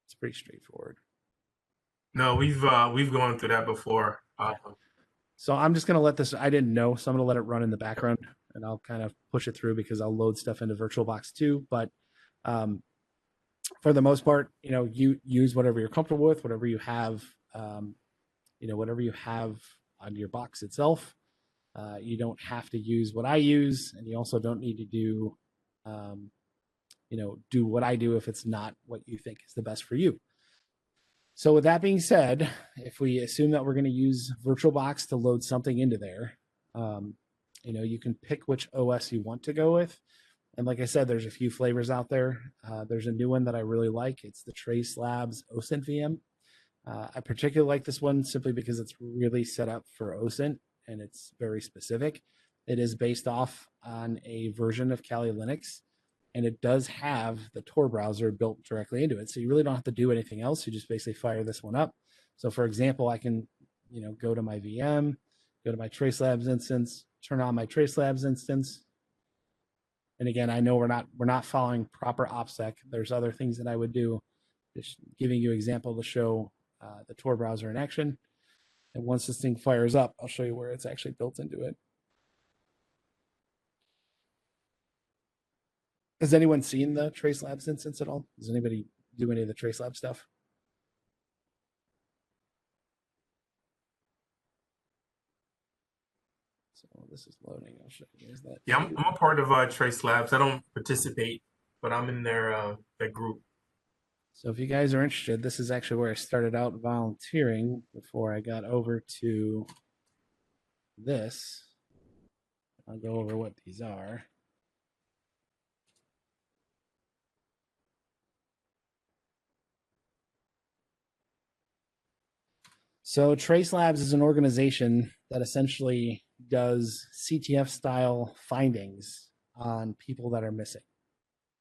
It's pretty straightforward. No, we've gone through that before. So I'm just going to let this, I didn't know, so I'm going to let it run in the background, and I'll kind of push it through because I'll load stuff into VirtualBox too. But for the most part, you use whatever you're comfortable with, whatever you have, whatever you have on your box itself. You don't have to use what I use, and you also don't need to do, do what I do if it's not what you think is the best for you. So with that being said, if we assume that we're going to use VirtualBox to load something into there, you can pick which OS you want to go with. And like I said, there's a few flavors out there. There's a new one that I really like. It's the Trace Labs OSINT VM. I particularly like this one simply because it's really set up for OSINT and it's very specific. It is based off on a version of Kali Linux, and it does have the Tor browser built directly into it. So you really don't have to do anything else. You just basically fire this one up. So for example, I can, go to my VM, go to my Trace Labs instance, turn on my Trace Labs instance. And again, I know we're not following proper OPSEC. There's other things that I would do. Just giving you an example to show the Tor browser in action. And once this thing fires up, I'll show you where it's actually built into it. Has anyone seen the Trace Labs instance at all? Does anybody do any of the Trace Lab stuff? So this is loading. I'll show you guys that. Yeah, I'm a part of Trace Labs. I don't participate, but I'm in their group. So if you guys are interested, this is actually where I started out volunteering before I got over to this. I'll go over what these are. So Trace Labs is an organization that essentially does CTF style findings on people that are missing.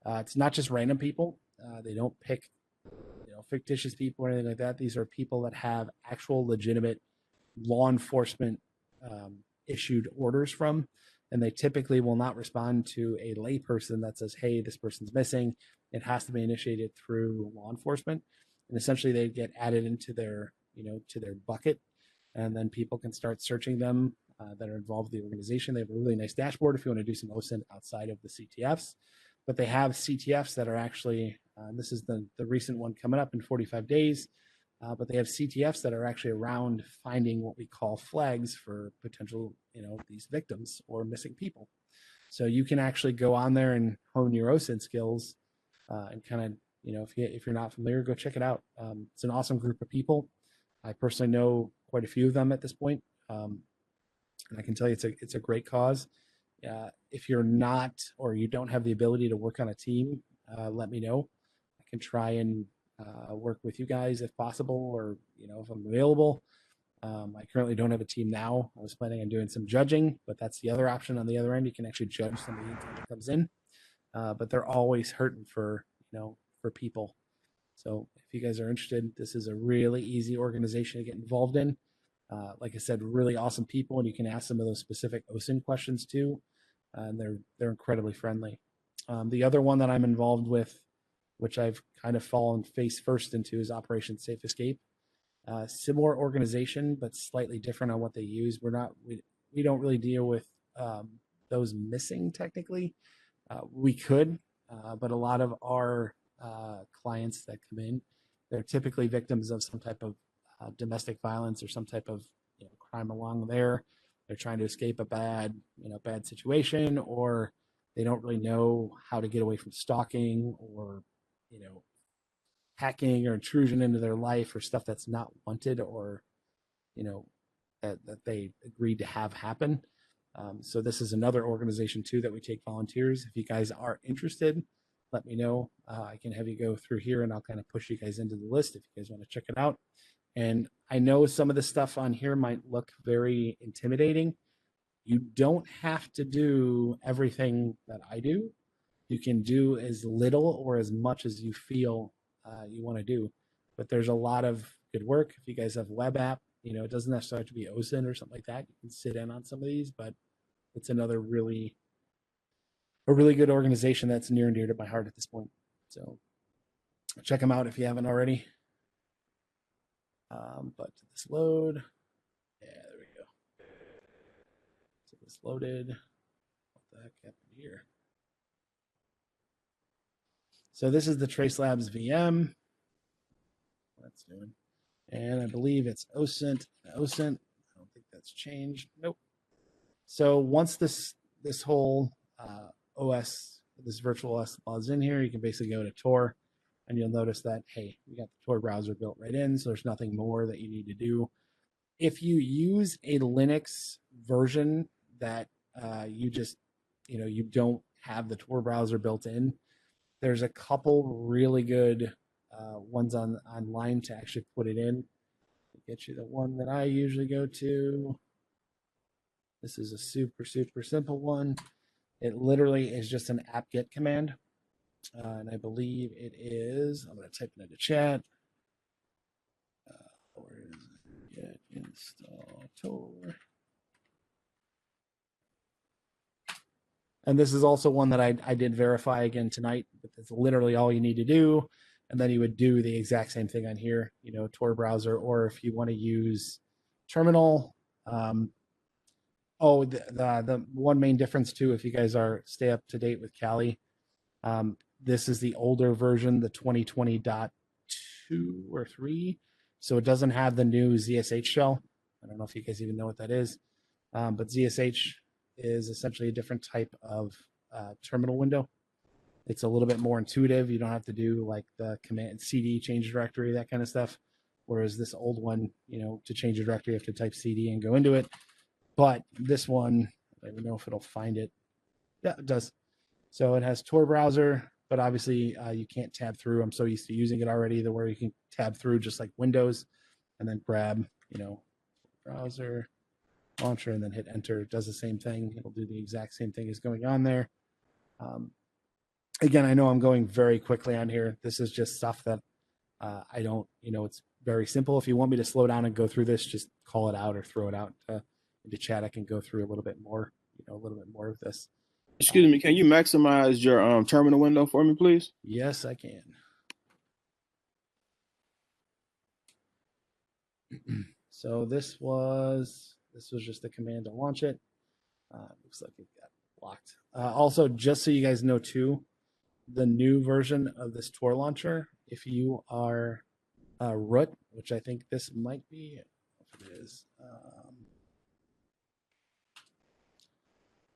It's not just random people. They don't pick fictitious people or anything like that. These are people that have actual legitimate law enforcement issued orders from, and they typically will not respond to a layperson that says, hey, this person's missing. It has to be initiated through law enforcement, and essentially they get added into their to their bucket, and then people can start searching them that are involved in the organization. They have a really nice dashboard if you want to do some OSINT outside of the CTFs, but they have CTFs that are actually this is the recent one coming up in 45 days. But they have CTFs that are actually around finding what we call flags for potential, these victims or missing people. So you can actually go on there and hone your OSINT skills and kind of, if you're not familiar, go check it out. It's an awesome group of people. I personally know quite a few of them at this point. And I can tell you it's a great cause. If you're not, or you don't have the ability to work on a team, let me know. I can try and work with you guys if possible, or if I'm available. I currently don't have a team now. I was planning on doing some judging, but that's the other option on the other end. You can actually judge somebody that comes in, but they're always hurting for people. So if you guys are interested, this is a really easy organization to get involved in. Like I said, really awesome people, and you can ask some of those specific OSINT questions too. And they're incredibly friendly. The other one that I'm involved with, which I've kind of fallen face first into, is Operation Safe Escape. Similar organization, but slightly different on what they use. We don't really deal with those missing technically. We could, but a lot of our clients that come in, they're typically victims of some type of domestic violence or some type of crime along there. They're trying to escape a bad situation, or they don't really know how to get away from stalking or hacking or intrusion into their life, or stuff that's not wanted, or that they agreed to have happen. So this is another organization too that we take volunteers. If you guys are interested, let me know. I can have you go through here, and I'll kind of push you guys into the list if you guys want to check it out. And I know some of the stuff on here might look very intimidating. You don't have to do everything that I do. You can do as little or as much as you feel you want to do. But there's a lot of good work. If you guys have web app, it doesn't necessarily have to be OSINT or something like that. You can sit in on some of these, but it's another a really good organization that's near and dear to my heart at this point. So check them out if you haven't already. But this load, yeah, there we go. So this loaded. What the heck happened here? So this is the Trace Labs VM. That's doing, and I believe it's OSINT. I don't think that's changed. Nope. So once this whole OS, this virtual OS is in here, you can basically go to Tor, and you'll notice that, hey, we got the Tor browser built right in, so there's nothing more that you need to do. If you use a Linux version that you just, you don't have the Tor browser built in, there's a couple really good ones online to actually put it in. I'll get you the one that I usually go to. This is a super, super simple one. It literally is just an apt-get command. And I believe it is, I'm going to type it into chat. Where is it? Get install Tor. And this is also one that I did verify again tonight. But that's literally all you need to do. And then you would do the exact same thing on here, Tor browser, or if you want to use terminal. The one main difference too, if you guys stay up to date with Kali, This is the older version, the 2020.2 or 3. So it doesn't have the new ZSH shell. I don't know if you guys even know what that is. But ZSH is essentially a different type of terminal window. It's a little bit more intuitive. You don't have to do like the command CD change directory, that kind of stuff. Whereas this old one, to change a directory, you have to type CD and go into it. But this one, I don't even know if it'll find it. Yeah, it does. So it has Tor browser, but obviously you can't tab through. I'm so used to using it already, where you can tab through just like Windows and then grab, browser launcher and then hit enter. It does the same thing. It'll do the exact same thing as going on there. Again, I know I'm going very quickly on here. This is just stuff that I don't, it's very simple. If you want me to slow down and go through this, just call it out or throw it out into chat. I can go through a little bit more, of this. Excuse me, can you maximize your terminal window for me, please? Yes, I can. So this was just the command to launch it. Looks like it got blocked. Also, just so you guys know too, the new version of this Tor launcher, if you are root, which I think this might be, if it is.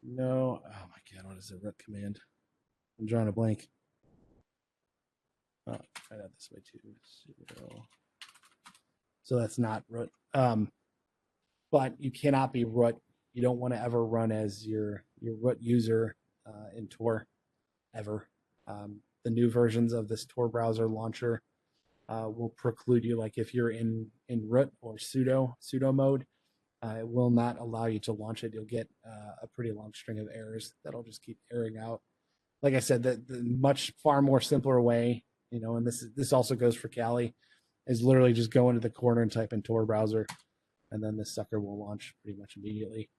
No, oh my God, what is the root command? I'm drawing a blank. Oh, try that this way too. So that's not root. But you cannot be root. You don't want to ever run as your root user in Tor ever. The new versions of this Tor browser launcher will preclude you, like if you're in root or sudo mode, it will not allow you to launch it. You'll get a pretty long string of errors that'll just keep airing out. Like I said, the much far more simpler way, and this also goes for Kali, is literally just go into the corner and type in Tor browser, and then this sucker will launch pretty much immediately.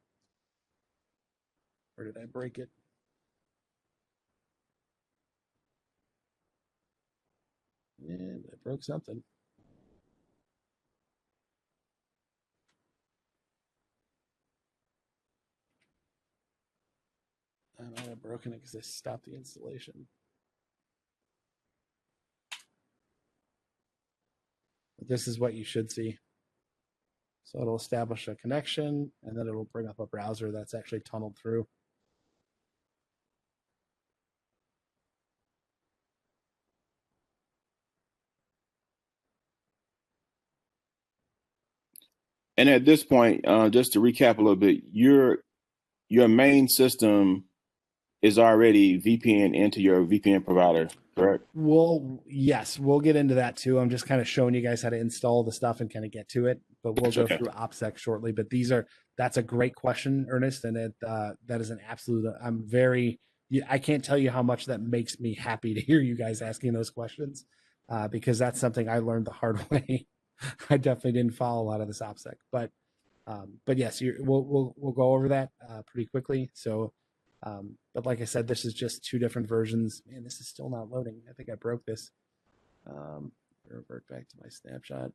Where did I break it? And I broke something. I might have broken it because I stopped the installation. But this is what you should see. So it'll establish a connection, and then it'll bring up a browser that's actually tunneled through. And at this point, just to recap a little bit, your main system is already VPN into your VPN provider, correct? Well, yes, we'll get into that too. I'm just kind of showing you guys how to install the stuff and kind of get to it, but we'll go through OPSEC shortly. But that's a great question, Ernest, and that is an absolute. I can't tell you how much that makes me happy to hear you guys asking those questions, because that's something I learned the hard way. I definitely didn't follow a lot of this OPSEC, but yes, we'll go over that pretty quickly. So. But like I said, this is just two different versions. Man, this is still not loading. I think I broke this. Revert back to my snapshot. I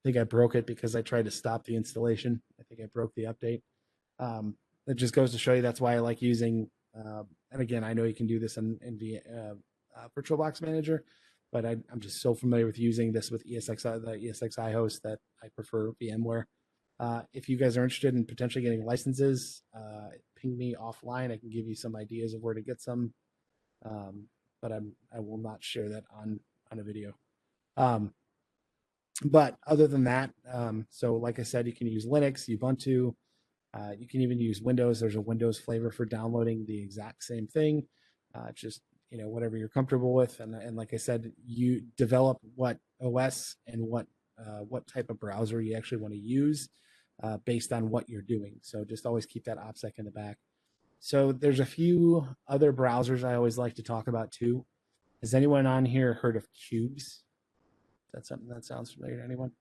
think I broke it because I tried to stop the installation. I think I broke the update. It just goes to show you that's why I like using, and again, I know you can do this in VirtualBox Manager, but I'm just so familiar with using this with ESXi, the ESXi host, that I prefer VMware. If you guys are interested in potentially getting licenses, ping me offline. I can give you some ideas of where to get some, but I will not share that on a video. But other than that, so like I said, you can use Linux, Ubuntu. You can even use Windows. There's a Windows flavor for downloading the exact same thing. Just whatever you're comfortable with, and like I said, you develop what OS and what type of browser you actually want to use. Based on what you're doing. So just always keep that OPSEC in the back. So there's a few other browsers I always like to talk about too. Has anyone on here heard of Cubes? Is that something that sounds familiar to anyone?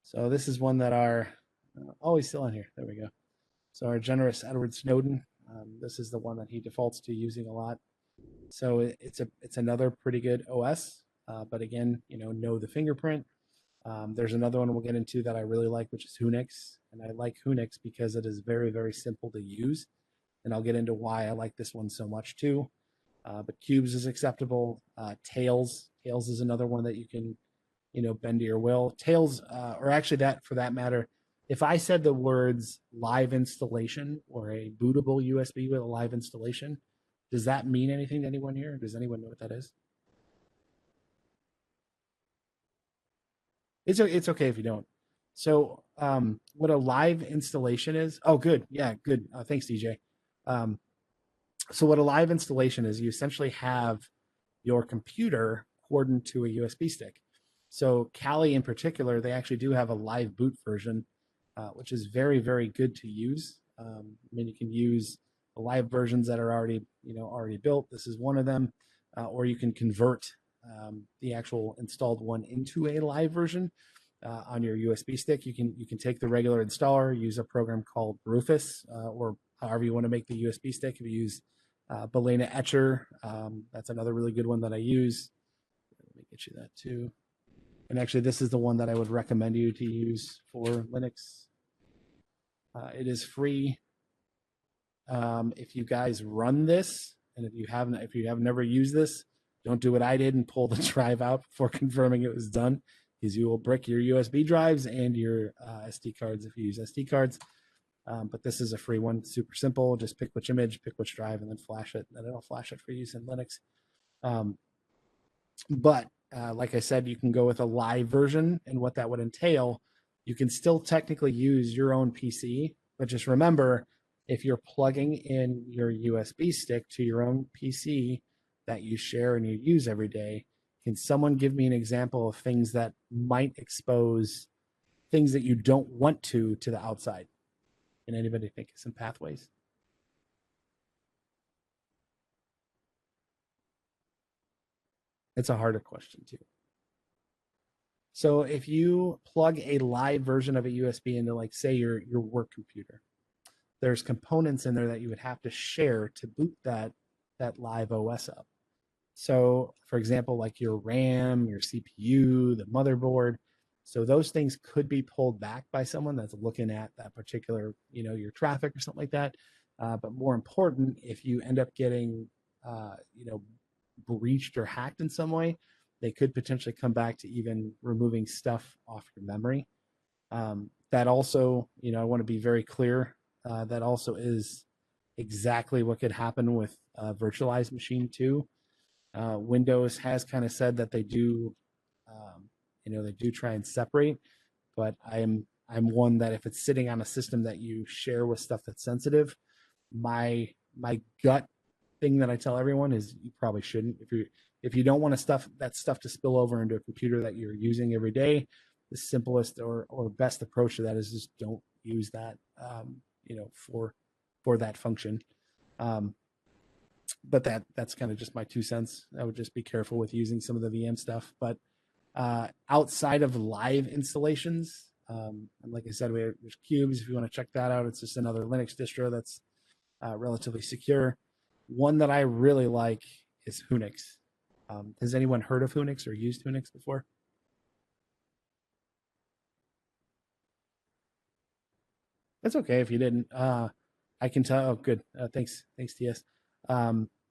So this is one that he's still on here. There we go. So our generous Edward Snowden, this is the one that he defaults to using a lot. So it's another pretty good OS. But again, know the fingerprint. There's another one we'll get into that I really like, which is Hunix. And I like Hunix because it is very, very simple to use. And I'll get into why I like this one so much too. But Cubes is acceptable. Tails is another one that you can, bend to your will. Tails, or actually that for that matter, if I said the words live installation or a bootable USB with a live installation, does that mean anything to anyone here? Does anyone know what that is? It's okay if you don't. So what a live installation is, oh, good. Yeah, good. Thanks, DJ. So what a live installation is, you essentially have your computer cordoned to a USB stick. So Kali in particular, they actually do have a live boot version, which is very, very good to use. I mean, you can use the live versions that are already built. This is one of them, or you can convert the actual installed one into a live version on your USB stick. You can take the regular installer, use a program called Rufus, or however you want to make the USB stick. If you use Balena Etcher, that's another really good one that I use. Let me get you that too. And actually, this is the one that I would recommend you to use for Linux. It is free. If you guys run this, and if you have never used this, don't do what I did and pull the drive out before confirming it was done, because you will brick your USB drives and your SD cards if you use SD cards. But this is a free one, super simple. Just pick which image, pick which drive, and then flash it. And it'll flash it for use in Linux. But like I said, you can go with a live version, and what that would entail, you can still technically use your own PC, but just remember, if you're plugging in your USB stick to your own PC that you share and you use every day, can someone give me an example of things that might expose things that you don't want to the outside? Can anybody think of some pathways? It's a harder question too. So if you plug a live version of a USB into, like, say, your work computer, there's components in there that you would have to share to boot that live OS up. So for example, like your RAM, your CPU, the motherboard. So those things could be pulled back by someone that's looking at that particular, your traffic or something like that. But more important, if you end up getting, breached or hacked in some way, they could potentially come back to even removing stuff off your memory. That also, I want to be very clear, that also is exactly what could happen with a virtualized machine too. Windows has kind of said that they do, they do try and separate, but I'm one that if it's sitting on a system that you share with stuff that's sensitive, my gut thing that I tell everyone is you probably shouldn't. If you don't want that stuff to spill over into a computer that you're using every day, the simplest or best approach to that is just don't use that, for that function. But that's kind of just my 2 cents. I would just be careful with using some of the VM stuff. But outside of live installations, and like I said, there's Cubes. If you want to check that out, it's just another Linux distro that's relatively secure. One that I really like is Hunix. Has anyone heard of Hunix or used Hunix before? That's okay if you didn't. I can tell. Oh, good. Thanks, TS.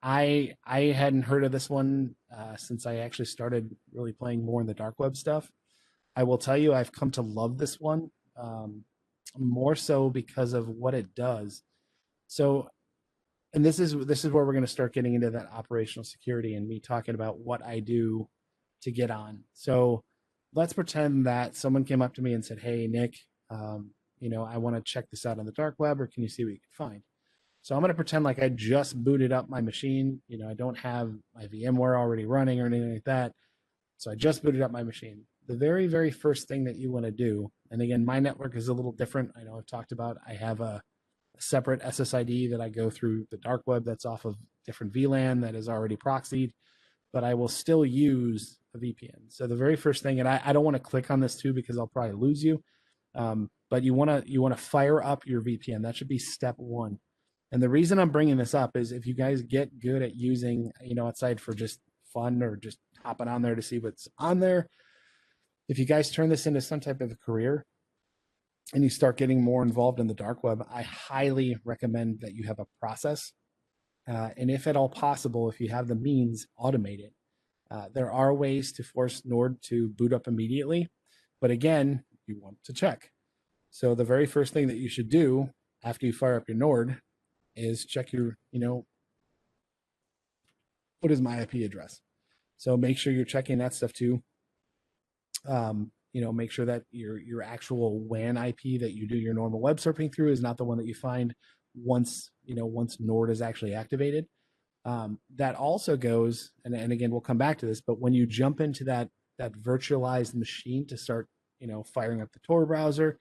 I hadn't heard of this one since I actually started really playing more in the dark web stuff. I will tell you, I've come to love this one, more so because of what it does. So, and this is where we're going to start getting into that operational security and me talking about what I do to get on. So let's pretend that someone came up to me and said, "Hey, Nick, I want to check this out on the dark web, or can you see what you can find?" So I'm going to pretend like I just booted up my machine. I don't have my VMware already running or anything like that. So I just booted up my machine. The very, very first thing that you want to do, and again, my network is a little different. I know I've talked about, I have a separate SSID that I go through the dark web that's off of different VLAN that is already proxied, but I will still use a VPN. So the very first thing, and I don't want to click on this too because I'll probably lose you, but you want to fire up your VPN. That should be step one. And the reason I'm bringing this up is if you guys get good at using, outside for just fun or just hopping on there to see what's on there, if you guys turn this into some type of a career, and you start getting more involved in the dark web, I highly recommend that you have a process. And if at all possible, if you have the means, automate it. There are ways to force Nord to boot up immediately, but again, you want to check. So the very first thing that you should do after you fire up your Nord is check your, what is my IP address? So make sure you're checking that stuff too. Make sure that your actual WAN IP that you do your normal web surfing through is not the one that you find once Nord is actually activated. That also goes, and again, we'll come back to this, but when you jump into that virtualized machine to start, firing up the Tor browser,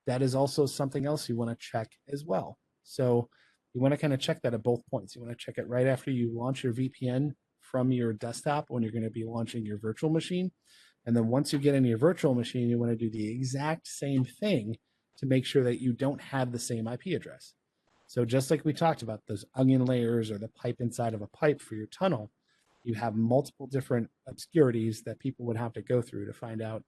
that is also something else you want to check as well. So you want to kind of check that at both points. You want to check it right after you launch your VPN from your desktop when you're going to be launching your virtual machine. And then once you get into your virtual machine, you want to do the exact same thing to make sure that you don't have the same IP address. So just like we talked about those onion layers or the pipe inside of a pipe for your tunnel, you have multiple different obscurities that people would have to go through to find out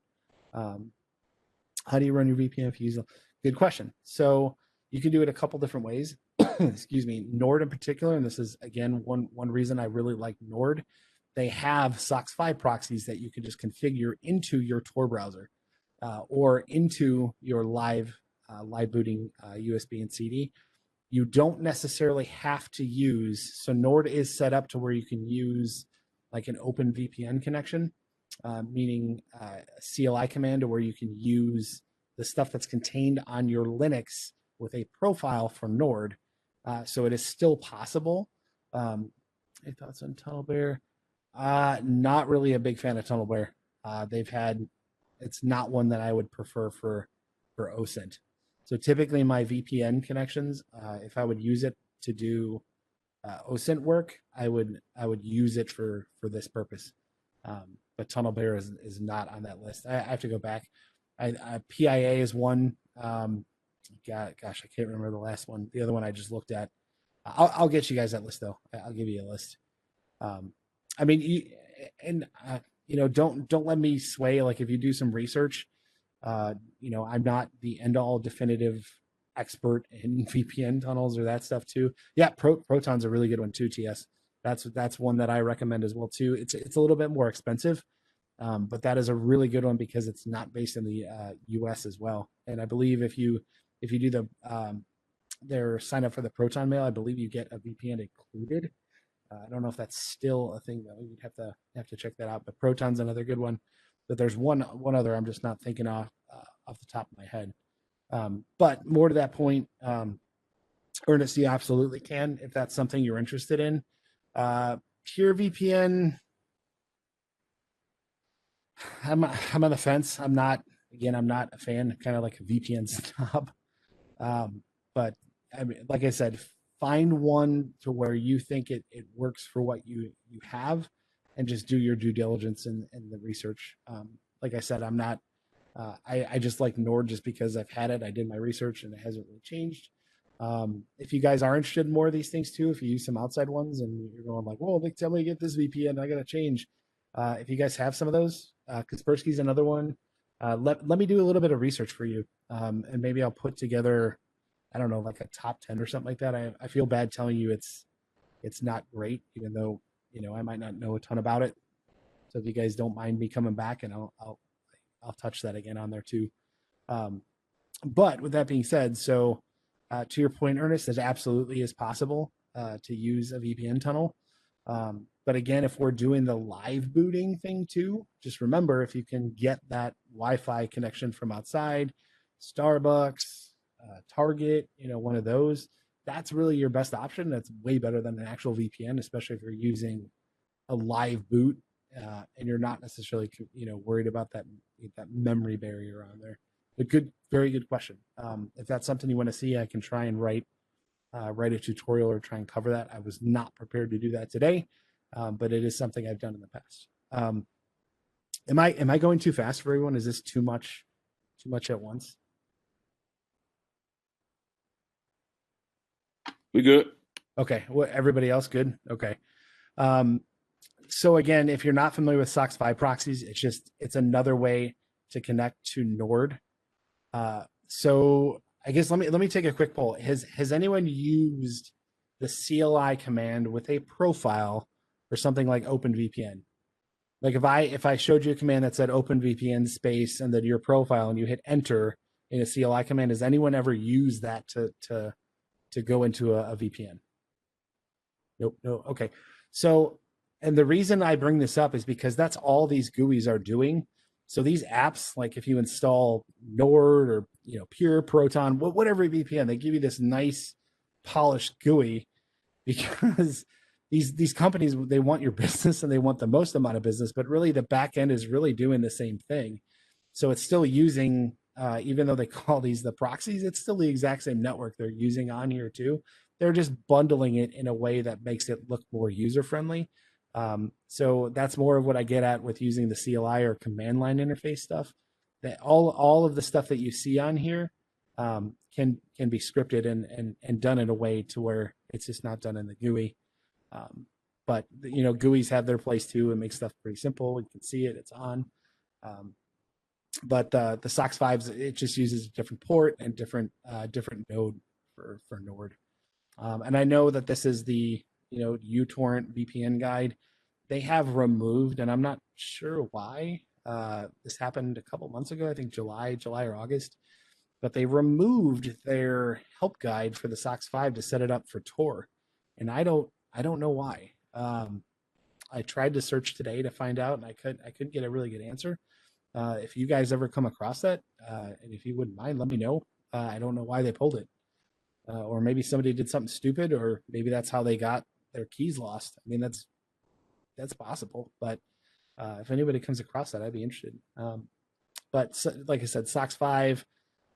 how do you run your VPN if you use them. Good question. So you can do it a couple different ways. Excuse me, Nord in particular, and this is again one reason I really like Nord. They have SOCKS 5 proxies that you can just configure into your Tor browser or into your live booting USB and CD. You don't necessarily have to use, so Nord is set up to where you can use like an open VPN connection, meaning a CLI command, where you can use the stuff that's contained on your Linux with a profile for Nord. So it is still possible. Any thoughts on TunnelBear? Not really a big fan of TunnelBear. It's not one that I would prefer for OSINT. So typically my VPN connections, if I would use it to do OSINT work, I would use it for this purpose. But TunnelBear is not on that list. I have to go back. PIA is one. Gosh, I can't remember the last one. The other one I just looked at. I'll get you guys that list though. I'll give you a list. Don't let me sway. Like if you do some research, I'm not the end all definitive expert in VPN tunnels or that stuff too. Yeah, Proton's a really good one too. TS. That's one that I recommend as well too. It's a little bit more expensive, but that is a really good one because it's not based in the U.S. as well. And I believe if you do their sign up for the Proton mail, I believe you get a VPN included. I don't know if that's still a thing though. You'd have to check that out. But Proton's another good one. But there's one other I'm just not thinking off the top of my head. But more to that point, Ernest, you absolutely can if that's something you're interested in. Pure VPN, I'm on the fence. I'm not a fan, kind of like a VPN snob. But I mean, like I said, find one to where you think it works for what you have, and just do your due diligence and the research. Like I said, I'm not, I just like Nord just because I've had it. I did my research and it hasn't really changed. If you guys are interested in more of these things too, if you use some outside ones and you're going like, well, they tell me to get this VPN, I got to change. If you guys have some of those, Kaspersky's another one. Let me do a little bit of research for you. And maybe I'll put together, I don't know, like a top 10 or something like that. I feel bad telling you it's not great, even though, I might not know a ton about it. So if you guys don't mind me coming back, and I'll touch that again on there too. But with that being said, so to your point, Ernest, it absolutely is possible to use a VPN tunnel. But again, if we're doing the live booting thing too, just remember, if you can get that Wi-Fi connection from outside, Starbucks, Target, one of those, that's really your best option. That's way better than an actual VPN, especially if you're using a live boot and you're not necessarily, worried about that memory barrier on there. But very good question. If that's something you want to see, I can try and write a tutorial or try and cover that. I was not prepared to do that today, but it is something I've done in the past. Am I going too fast for everyone? Is this too much at once? We good. Okay. Well, everybody else good? Okay. So again, if you're not familiar with SOCKS 5 proxies, it's another way to connect to Nord. So I guess let me take a quick poll. Has anyone used the CLI command with a profile for something like OpenVPN? Like if I showed you a command that said OpenVPN space and then your profile and you hit enter in a CLI command, has anyone ever used that to go into a VPN? Nope. No. Okay. So, and the reason I bring this up is because that's all these GUIs are doing. So these apps, like if you install Nord or Pure, Proton, whatever VPN, they give you this nice polished GUI because these companies, they want your business and they want the most amount of business, but really the back end is really doing the same thing. So it's still using, even though they call these the proxies, it's still the exact same network they're using on here too. They're just bundling it in a way that makes it look more user friendly. So that's more of what I get at with using the CLI or command line interface stuff. That all of the stuff that you see on here can be scripted and done in a way to where it's just not done in the GUI. But GUIs have their place too and make stuff pretty simple. You can see it; it's on. But the SOCKS 5s, it just uses a different port and different node for Nord. And I know that this is the uTorrent VPN guide. They have removed, and I'm not sure why. This happened a couple months ago, I think July or August. But they removed their help guide for the SOCKS 5 to set it up for Tor, and I don't know why. I tried to search today to find out, and I couldn't get a really good answer. If you guys ever come across that, and if you wouldn't mind, let me know. I don't know why they pulled it. Or maybe somebody did something stupid, or maybe that's how they got their keys lost. I mean, that's possible. But if anybody comes across that, I'd be interested. But like I said, SOCKS 5,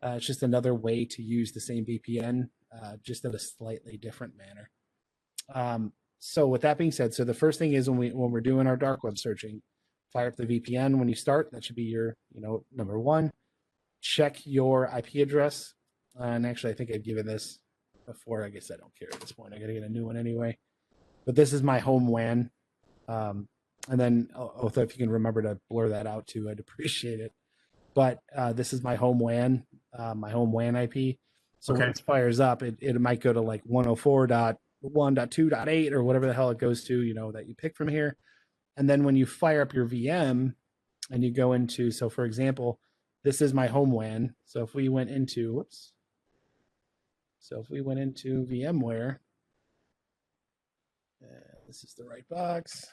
it's just another way to use the same VPN, just in a slightly different manner. So with that being said, so the first thing is when we're doing our dark web searching, fire up the VPN when you start. That should be your number one. Check your IP address. And actually, I think I've given this before. I guess I don't care at this point. I got to get a new one anyway. But this is my home WAN. And then, if you can remember to blur that out too, I'd appreciate it. But this is my home WAN IP. So when it fires up, it might go to like 104.1.2.8 or whatever the hell it goes to, that you pick from here. And then when you fire up your VM and you go into, so for example, this is my home WAN. So if we went into, VMware, this is the right box.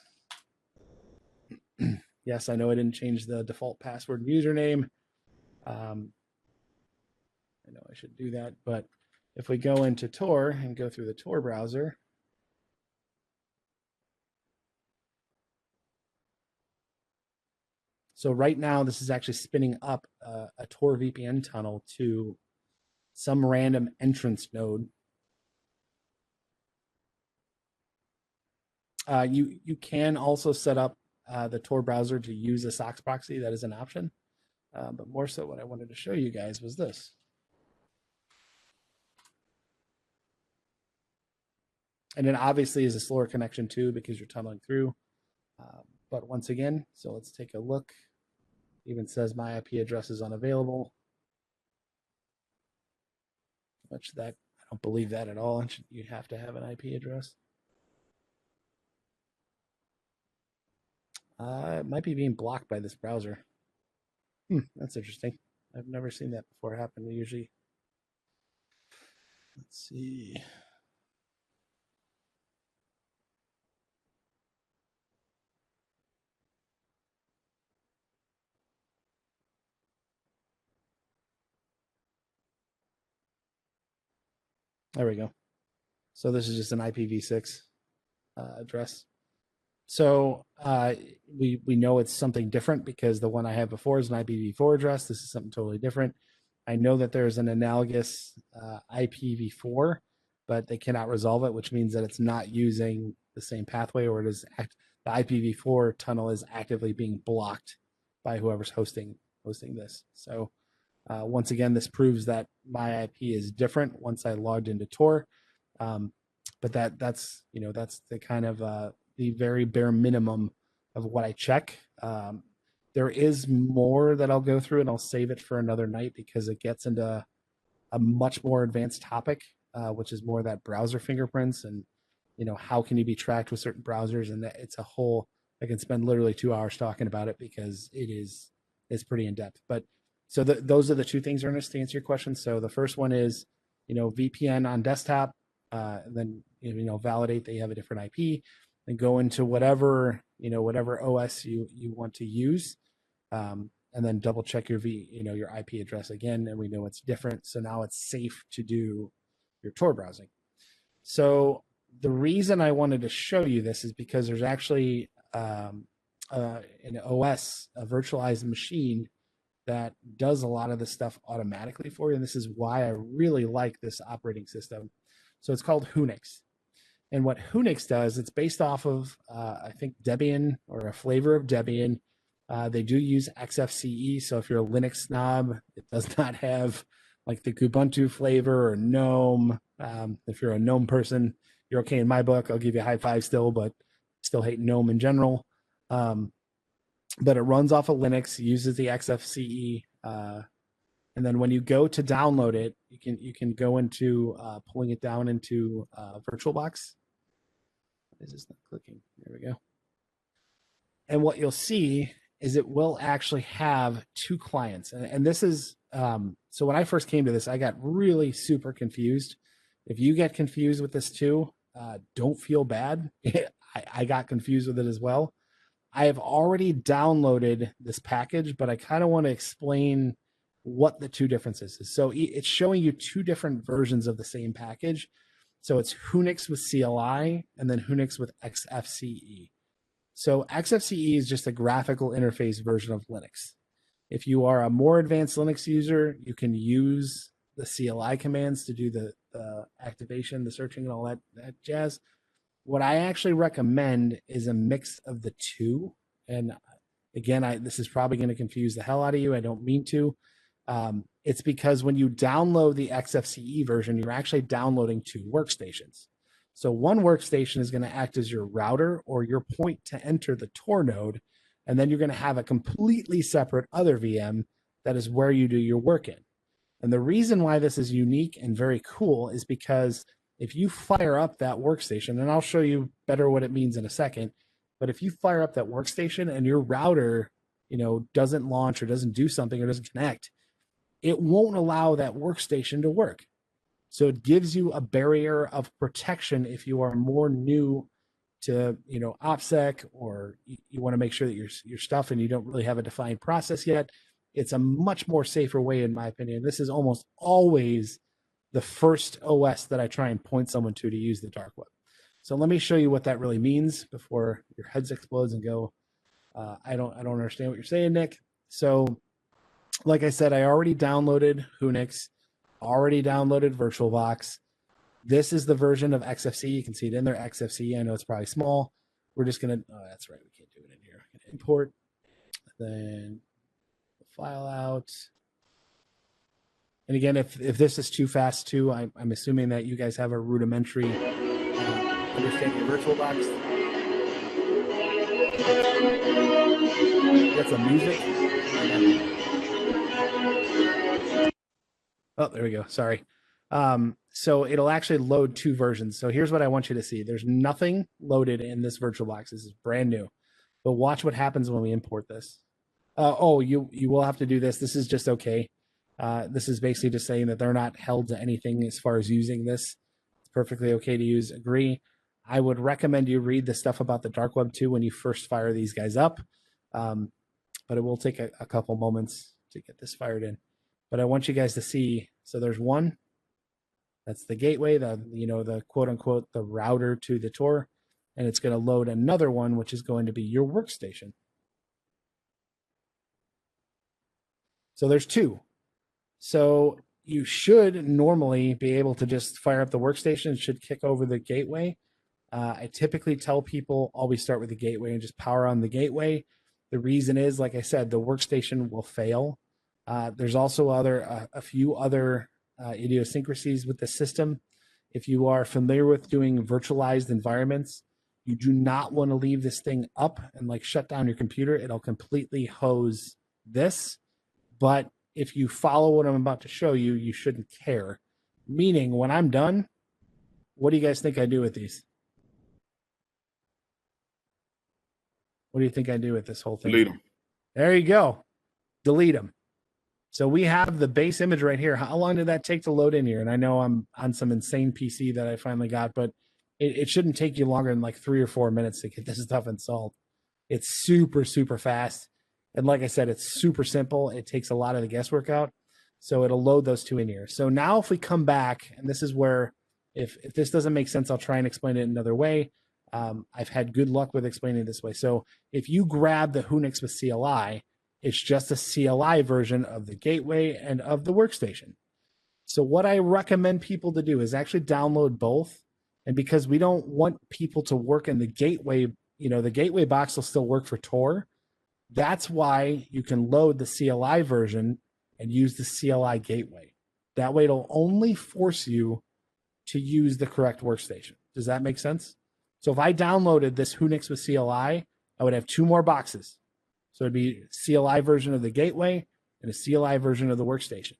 Yes, I know I didn't change the default password and username. I know I should do that, but if we go into Tor and go through the Tor browser, so right now this is actually spinning up a Tor VPN tunnel to some random entrance node. You can also set up the Tor browser to use a SOCKS proxy. That is an option. But more so what I wanted to show you guys was this. And it obviously is a slower connection too because you're tunneling through. But once again, so let's take a look. It even says my IP address is unavailable. Which that, I don't believe that at all. You have to have an IP address. It might be being blocked by this browser. That's interesting. I've never seen that before happen. Usually, let's see. There we go. So this is just an IPv6 address. So we know it's something different because the one I had before is an IPv4 address. This is something totally different. I know that there's an analogous IPv4, but they cannot resolve it, which means that it's not using the same pathway, or the IPv4 tunnel is actively being blocked by whoever's hosting this. So once again, this proves that my IP is different once I logged into Tor. But that's the kind of the very bare minimum of what I check. There is more that I'll go through, and I'll save it for another night because it gets into a much more advanced topic, which is more that browser fingerprints and, how can you be tracked with certain browsers? And that it's a whole, I can spend literally 2 hours talking about it because it's pretty in depth. But so those are the two things, Ernest, to answer your question. So the first one is, VPN on desktop, and then, validate that you have a different IP, and go into whatever OS you want to use. And then double check your your IP address again, and we know it's different. So now it's safe to do your Tor browsing. So the reason I wanted to show you this is because there's actually an OS, a virtualized machine that does a lot of this stuff automatically for you. And this is why I really like this operating system. So it's called Hunix. And what Hunix does, it's based off of, I think, Debian, or a flavor of Debian. They do use XFCE. So if you're a Linux snob, it does not have like the Kubuntu flavor or GNOME. If you're a GNOME person, you're okay in my book. I'll give you a high five still, but still hate GNOME in general. But it runs off of Linux, uses the XFCE. And then when you go to download it, you can go into pulling it down into VirtualBox. Why is this not clicking? There we go. And what you'll see is it will actually have two clients. And this is, so when I first came to this, I got really super confused. If you get confused with this too, don't feel bad. I got confused with it as well. I have already downloaded this package, but I kind of want to explain what the two differences is. So it's showing you two different versions of the same package. So it's Hunix with CLI and then Hunix with XFCE. So XFCE is just a graphical interface version of Linux. If you are a more advanced Linux user, you can use the CLI commands to do the activation, the searching, and all that jazz. What I actually recommend is a mix of the two. And again, this is probably going to confuse the hell out of you. I don't mean to. It's because when you download the XFCE version, you're actually downloading two workstations. So one workstation is going to act as your router or your point to enter the Tor node. And then you're going to have a completely separate other VM that is where you do your work in. And the reason why this is unique and very cool is because if you fire up that workstation, and I'll show you better what it means in a second, but if you fire up that workstation and your router, doesn't launch or doesn't do something or doesn't connect, it won't allow that workstation to work. So it gives you a barrier of protection if you are more new to, OPSEC, or you want to make sure that your stuff and you don't really have a defined process yet. It's a much more safer way, in my opinion. This is almost always the first OS that I try and point someone to use the Dark Web. So let me show you what that really means before your heads explodes and go, I don't understand what you're saying, Nick. So like I said, I already downloaded Hunix, already downloaded VirtualBox. This is the version of XFCE. You can see it in there, XFCE. I know it's probably small. We're just going to, oh, that's right. We can't do it in here. I'm going to import, then file out. And again, if this is too fast too, I'm assuming that you guys have a rudimentary understanding of VirtualBox. Got some music. Oh, there we go. Sorry. So it'll actually load two versions. So here's what I want you to see. There's nothing loaded in this VirtualBox. This is brand new. But watch what happens when we import this. You will have to do this. This is just okay. This is basically just saying that they're not held to anything as far as using this. It's perfectly okay to use. Agree. I would recommend you read the stuff about the Dark Web too when you first fire these guys up. But it will take a couple moments to get this fired in. But I want you guys to see. So there's one. That's the gateway, the quote unquote, the router to the Tor. And it's going to load another one, which is going to be your workstation. So there's two. So you should normally be able to just fire up the workstation. It should kick over the gateway. I typically tell people always start with the gateway and just power on the gateway. The reason is, like I said, the workstation will fail. There's also a few other idiosyncrasies with the system. If you are familiar with doing virtualized environments, you do not want to leave this thing up and shut down your computer. It'll completely hose this. But if you follow what I'm about to show you, you shouldn't care. Meaning, when I'm done, what do you guys think I do with these? What do you think I do with this whole thing? Delete them. There you go. Delete them. So we have the base image right here. How long did that take to load in here? And I know I'm on some insane PC that I finally got, but it shouldn't take you longer than like 3 or 4 minutes to get this stuff installed. It's super, super fast. And like I said, it's super simple. It takes a lot of the guesswork out. So it'll load those two in here. So now if we come back, and this is where, if this doesn't make sense, I'll try and explain it another way. I've had good luck with explaining it this way. So if you grab the Hunix with CLI, it's just a CLI version of the gateway and of the workstation. So what I recommend people to do is actually download both. And because we don't want people to work in the gateway, the gateway box will still work for Tor. That's why you can load the CLI version and use the CLI gateway. That way it'll only force you to use the correct workstation. Does that make sense? So if I downloaded this Hunix with CLI, I would have 2 more boxes. So it'd be CLI version of the gateway and a CLI version of the workstation.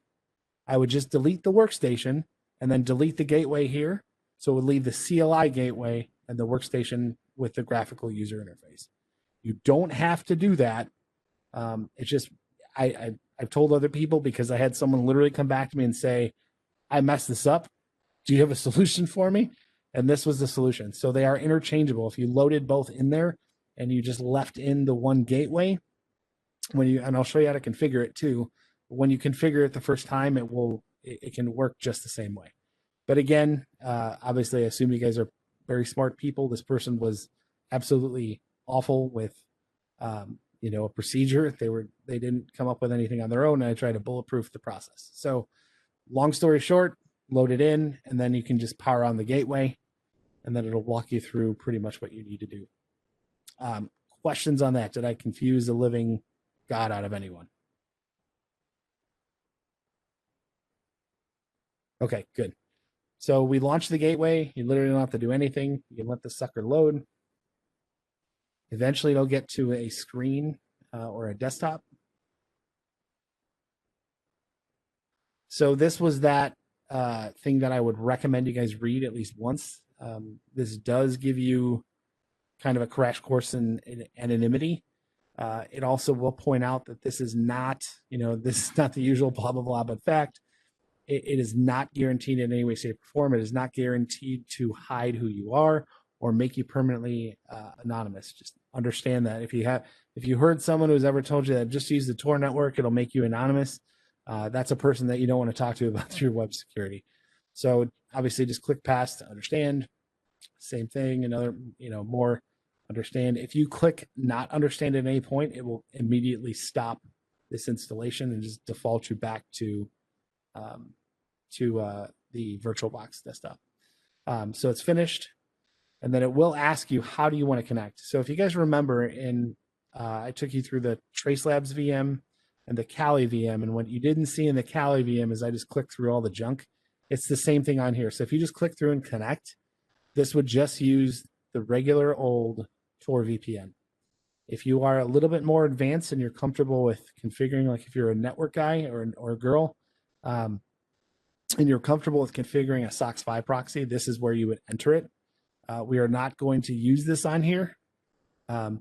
I would just delete the workstation and then delete the gateway here. So it would leave the CLI gateway and the workstation with the graphical user interface. You don't have to do that. It's just, I've told other people, because I had someone literally come back to me and say, I messed this up. Do you have a solution for me? And this was the solution. So they are interchangeable. If you loaded both in there and you just left in the one gateway, and I'll show you how to configure it too. When you configure it the first time, it can work just the same way. But again, obviously I assume you guys are very smart people. This person was absolutely awful with, a procedure. They didn't come up with anything on their own, and I tried to bulletproof the process. So long story short, load it in, and then you can just power on the gateway, and then it'll walk you through pretty much what you need to do. Questions on that? Did I confuse the living God out of anyone? Okay, good. So we launched the gateway. You literally don't have to do anything. You can let the sucker load. Eventually it'll get to a screen or a desktop. So this was that thing that I would recommend you guys read at least once. This does give you kind of a crash course in anonymity. It also will point out that this is not, this is not the usual blah, blah, blah, but in fact, it is not guaranteed in any way, shape, or form. It is not guaranteed to hide who you are or make you permanently anonymous. Just understand that if you heard someone who's ever told you that just use the Tor network, it'll make you anonymous, that's a person that you don't want to talk to about your web security. So obviously just click past to understand. Same thing, another, more understand. If you click not understand at any point, it will immediately stop this installation and just default you back to the VirtualBox desktop. So it's finished, and then it will ask you, how do you want to connect? So if you guys remember, I took you through the TraceLabs VM and the Kali VM, and what you didn't see in the Kali VM is I just clicked through all the junk. It's the same thing on here. So if you just click through and connect, this would just use the regular old Tor VPN. If you are a little bit more advanced and you're comfortable with configuring, like if you're a network guy or a girl, and you're comfortable with configuring a SOCKS 5 proxy, this is where you would enter it. We are not going to use this on here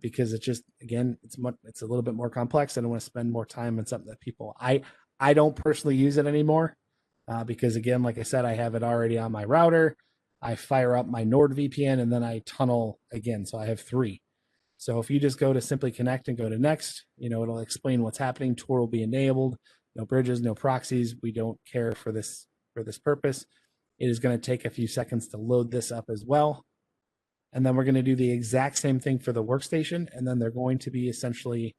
because it's just, again, it's a little bit more complex. I don't want to spend more time on something that people, I don't personally use it anymore because, again, like I said, I have it already on my router. I fire up my NordVPN and then I tunnel again. So I have 3. So if you just go to simply connect and go to next, it'll explain what's happening. Tor will be enabled. No bridges, no proxies. We don't care for this purpose. It is going to take a few seconds to load this up as well. And then we're going to do the exact same thing for the workstation. And then they're going to be essentially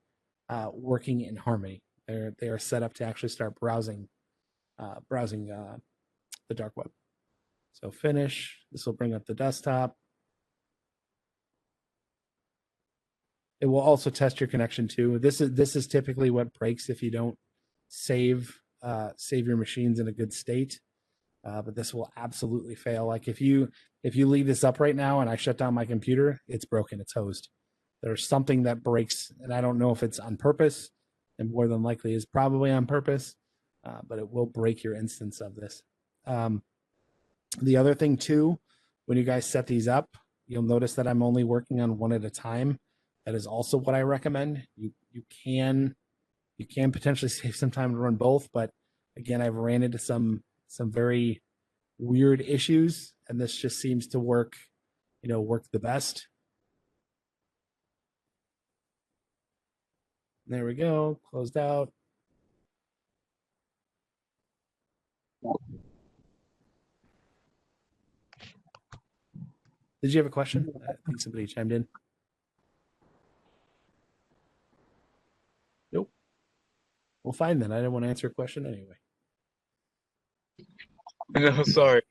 working in harmony. They are set up to actually start browsing the dark web. So finish. This will bring up the desktop. It will also test your connection too. This is typically what breaks if you don't save your machines in a good state. But this will absolutely fail. Like if you leave this up right now and I shut down my computer, it's broken. It's hosed. There's something that breaks, and I don't know if it's on purpose, and more than likely is probably on purpose. but it will break your instance of this. The other thing too, when you guys set these up, you'll notice that I'm only working on one at a time. That is also what I recommend. You can potentially save some time to run both, but again, I've ran into some very weird issues, and this just seems to work the best. There we go, closed out. Did you have a question? I think somebody chimed in. Nope. Well, fine then. I didn't want to answer a question anyway. No, sorry.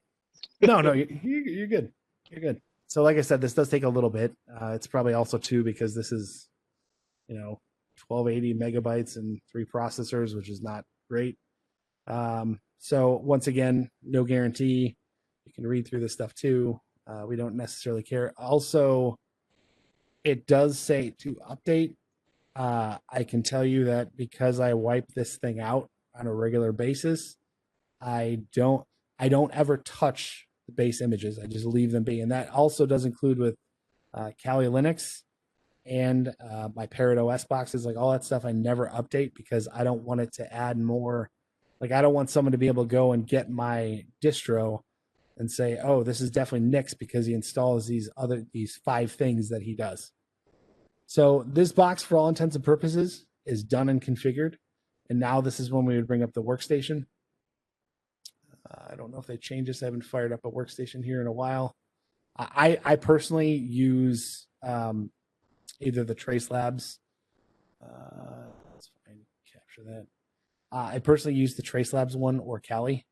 No, you're good. You're good. So like I said, this does take a little bit. It's probably also too because this is, 1280 megabytes and 3 processors, which is not great. So once again, no guarantee. You can read through this stuff too. We don't necessarily care. Also, it does say to update. I can tell you that because I wipe this thing out on a regular basis, I don't ever touch the base images. I just leave them be. And that also does include with Kali Linux and my Parrot OS boxes, like all that stuff. I never update because I don't want it to add more. Like I don't want someone to be able to go and get my distro and say, oh, this is definitely Nix because he installs these 5 things that he does. So this box, for all intents and purposes, is done and configured. And now this is when we would bring up the workstation. I don't know if they changed this. I haven't fired up a workstation here in a while. I personally use either the Trace Labs. Let's find, capture that. I personally use the Trace Labs one or Kali.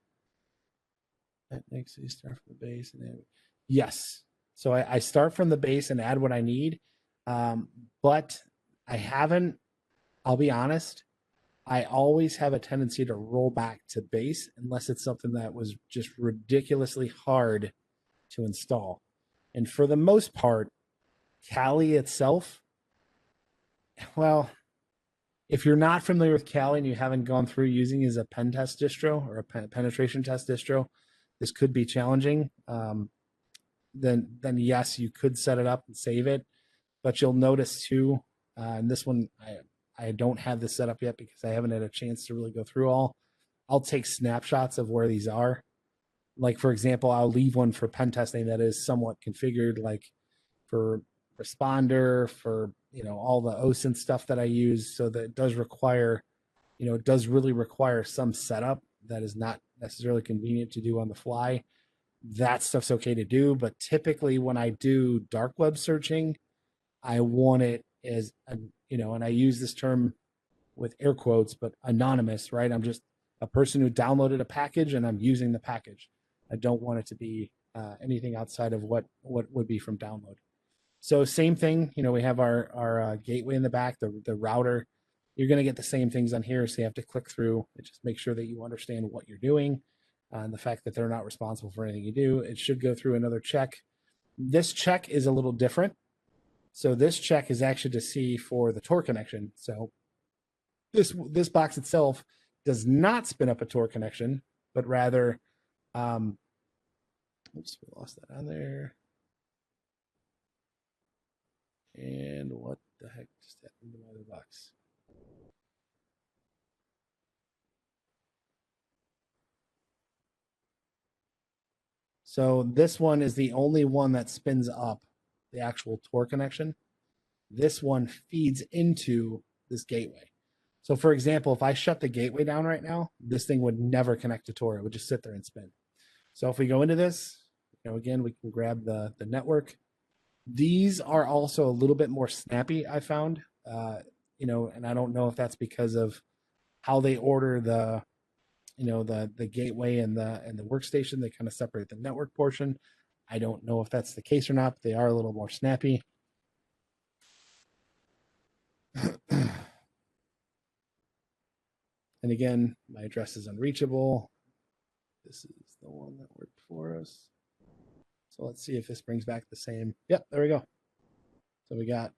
That makes you start from the base. And then, yes. So I start from the base and add what I need. But I haven't, I'll be honest, I always have a tendency to roll back to base unless it's something that was just ridiculously hard to install. And for the most part, Kali itself, well, if you're not familiar with Kali and you haven't gone through using as a pen test distro or a penetration test distro, this could be challenging. Then yes, you could set it up and save it. But you'll notice too, and this one, I don't have this set up yet because I haven't had a chance to really go through all. I'll take snapshots of where these are. Like, for example, I'll leave one for pen testing that is somewhat configured, like for Responder, for, all the OSINT stuff that I use. So that it does require, it does really require some setup that is not necessarily convenient to do on the fly. That stuff's okay to do. But typically when I do dark web searching, I want it as, and I use this term with air quotes, but anonymous, right? I'm just a person who downloaded a package and I'm using the package. I don't want it to be anything outside of what would be from download. So same thing, we have our gateway in the back, the router. You're going to get the same things on here. So you have to click through and just make sure that you understand what you're doing and the fact that they're not responsible for anything you do. It should go through another check. This check is a little different. So this check is actually to see for the Tor connection. So this box itself does not spin up a Tor connection, but rather, oops, we lost that on there. And what the heck just happened to my other box? So this one is the only one that spins up the actual Tor connection. This one feeds into this gateway. So for example, if I shut the gateway down right now, this thing would never connect to Tor. It would just sit there and spin. So if we go into this, again, we can grab the network. These are also a little bit more snappy, I found, and I don't know if that's because of how they order the gateway and the workstation. They kind of separate the network portion. I don't know if that's the case or not, but they are a little more snappy. And again, my address is unreachable. This is the one that worked for us. So let's see if this brings back the same. Yep, there we go. So we got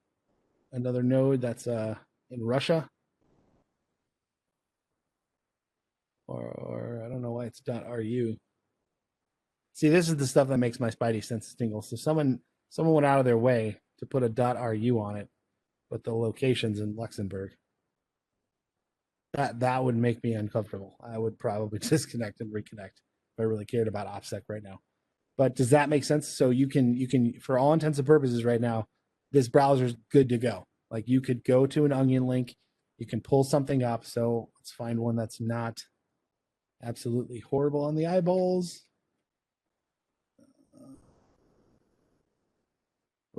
another node that's in Russia. or I don't know why it's .ru. See, this is the stuff that makes my spidey senses tingle. So someone went out of their way to put a .ru on it, but the location's in Luxembourg. That would make me uncomfortable. I would probably disconnect and reconnect if I really cared about OPSEC right now. But does that make sense? So you can for all intents and purposes right now, this browser's good to go. Like you could go to an onion link, you can pull something up. So let's find one that's not absolutely horrible on the eyeballs.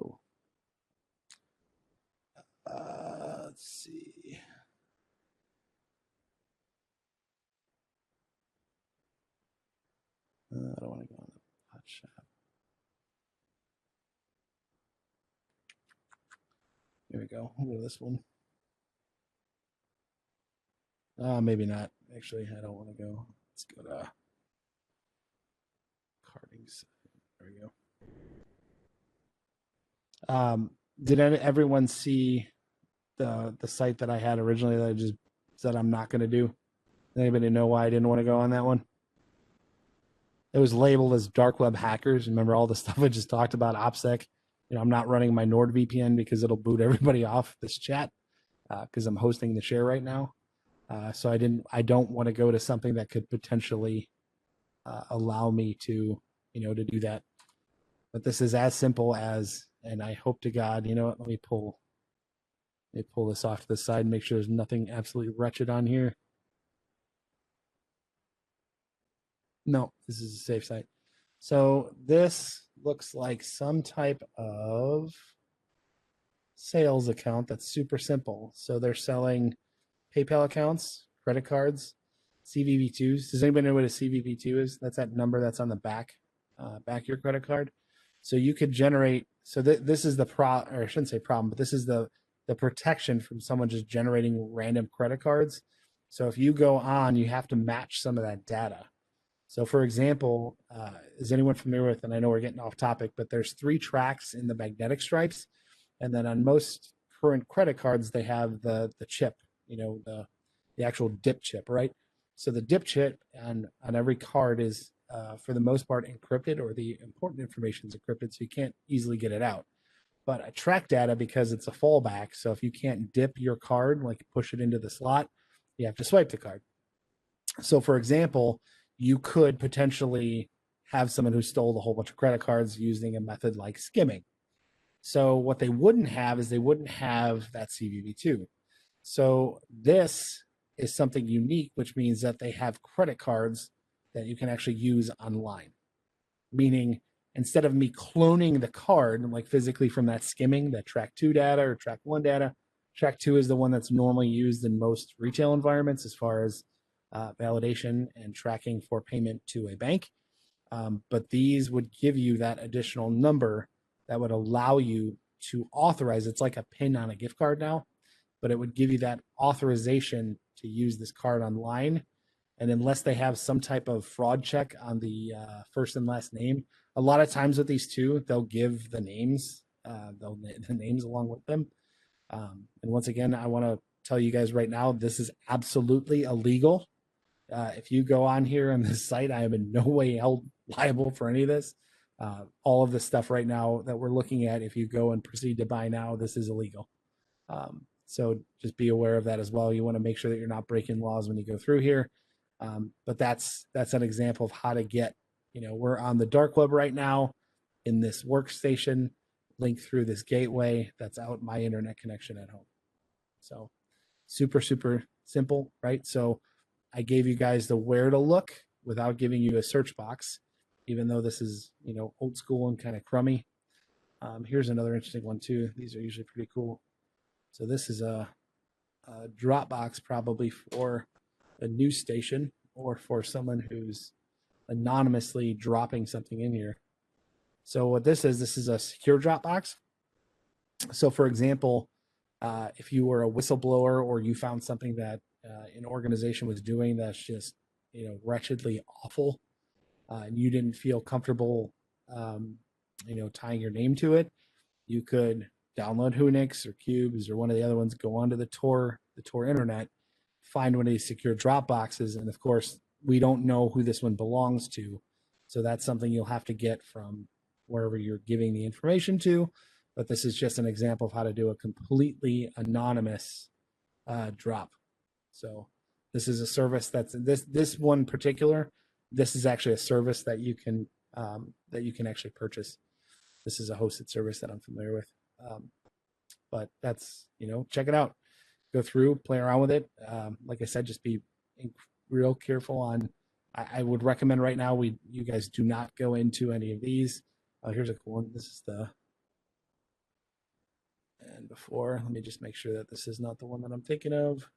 Oh. Let's see. I don't want to go on the hot shot. Here we go. We'll go to this one. Maybe not. Actually, I don't want to go. Let's go to carvings. There we go. Did everyone see the site that I had originally that I just said I'm not going to do? Anybody know why I didn't want to go on that one? It was labeled as dark web hackers. Remember all the stuff I just talked about, OPSEC. You know, I'm not running my NordVPN because it'll boot everybody off this chat because I'm hosting the share right now. So I don't want to go to something that could potentially allow me to, to do that. But this is as simple as, and I hope to God, you know what, let me pull this off to the side and make sure there's nothing absolutely wretched on here. No, this is a safe site. So this looks like some type of sales account that's super simple. So they're selling PayPal accounts, credit cards, CVV2s. Does anybody know what a CVV2 is? That's that number that's on the back of your credit card. So you could generate. So this is the or I shouldn't say problem, but this is the protection from someone just generating random credit cards. So if you go on, you have to match some of that data. So for example, is anyone familiar with, and I know we're getting off topic, but there's 3 tracks in the magnetic stripes. And then on most current credit cards, they have the chip, the actual dip chip, right? So the dip chip on every card is, for the most part, encrypted, or the important information is encrypted, so you can't easily get it out. But I track data because it's a fallback. So if you can't dip your card, like push it into the slot, you have to swipe the card. So for example, you could potentially have someone who stole a whole bunch of credit cards using a method like skimming. So what they wouldn't have is they wouldn't have that CVV2. So this is something unique, which means that they have credit cards that you can actually use online. Meaning, instead of me cloning the card, like physically from that skimming, that track 2 data or track 1 data, track 2 is the one that's normally used in most retail environments as far as validation and tracking for payment to a bank. But these would give you that additional number that would allow you to authorize. It's like a PIN on a gift card now, but it would give you that authorization to use this card online. And unless they have some type of fraud check on the first and last name, a lot of times with these two, they'll give the names, the names along with them. And once again, I want to tell you guys right now, this is absolutely illegal. If you go on here on this site, I am in no way held liable for any of this. All of this stuff right now that we're looking at, if you go and proceed to buy now, this is illegal. So just be aware of that as well. You want to make sure that you're not breaking laws when you go through here. But that's an example of how to get, we're on the dark web right now in this workstation, linked through this gateway that's out my internet connection at home. So super, super simple, right? So I gave you guys the where to look without giving you a search box, even though this is, old school and kind of crummy. Here's another interesting one too. These are usually pretty cool. So this is a Dropbox probably for a news station or for someone who's anonymously dropping something in here. So what this is a secure Dropbox. So for example, if you were a whistleblower or you found something that an organization was doing that's just, wretchedly awful, and you didn't feel comfortable, tying your name to it, you could download Whonix or Cubes or one of the other ones, go onto the Tor internet, find one of these secure drop boxes. And of course, we don't know who this one belongs to. So that's something you'll have to get from wherever you're giving the information to. But this is just an example of how to do a completely anonymous drop. So this is a service that's this one particular. This is actually a service that you can actually purchase. This is a hosted service that I'm familiar with. But that's, check it out. Go through, play around with it. Like I said, just be real careful on. I would recommend right now you guys do not go into any of these. Here's a cool one. This is and before, let me just make sure that this is not the one that I'm thinking of.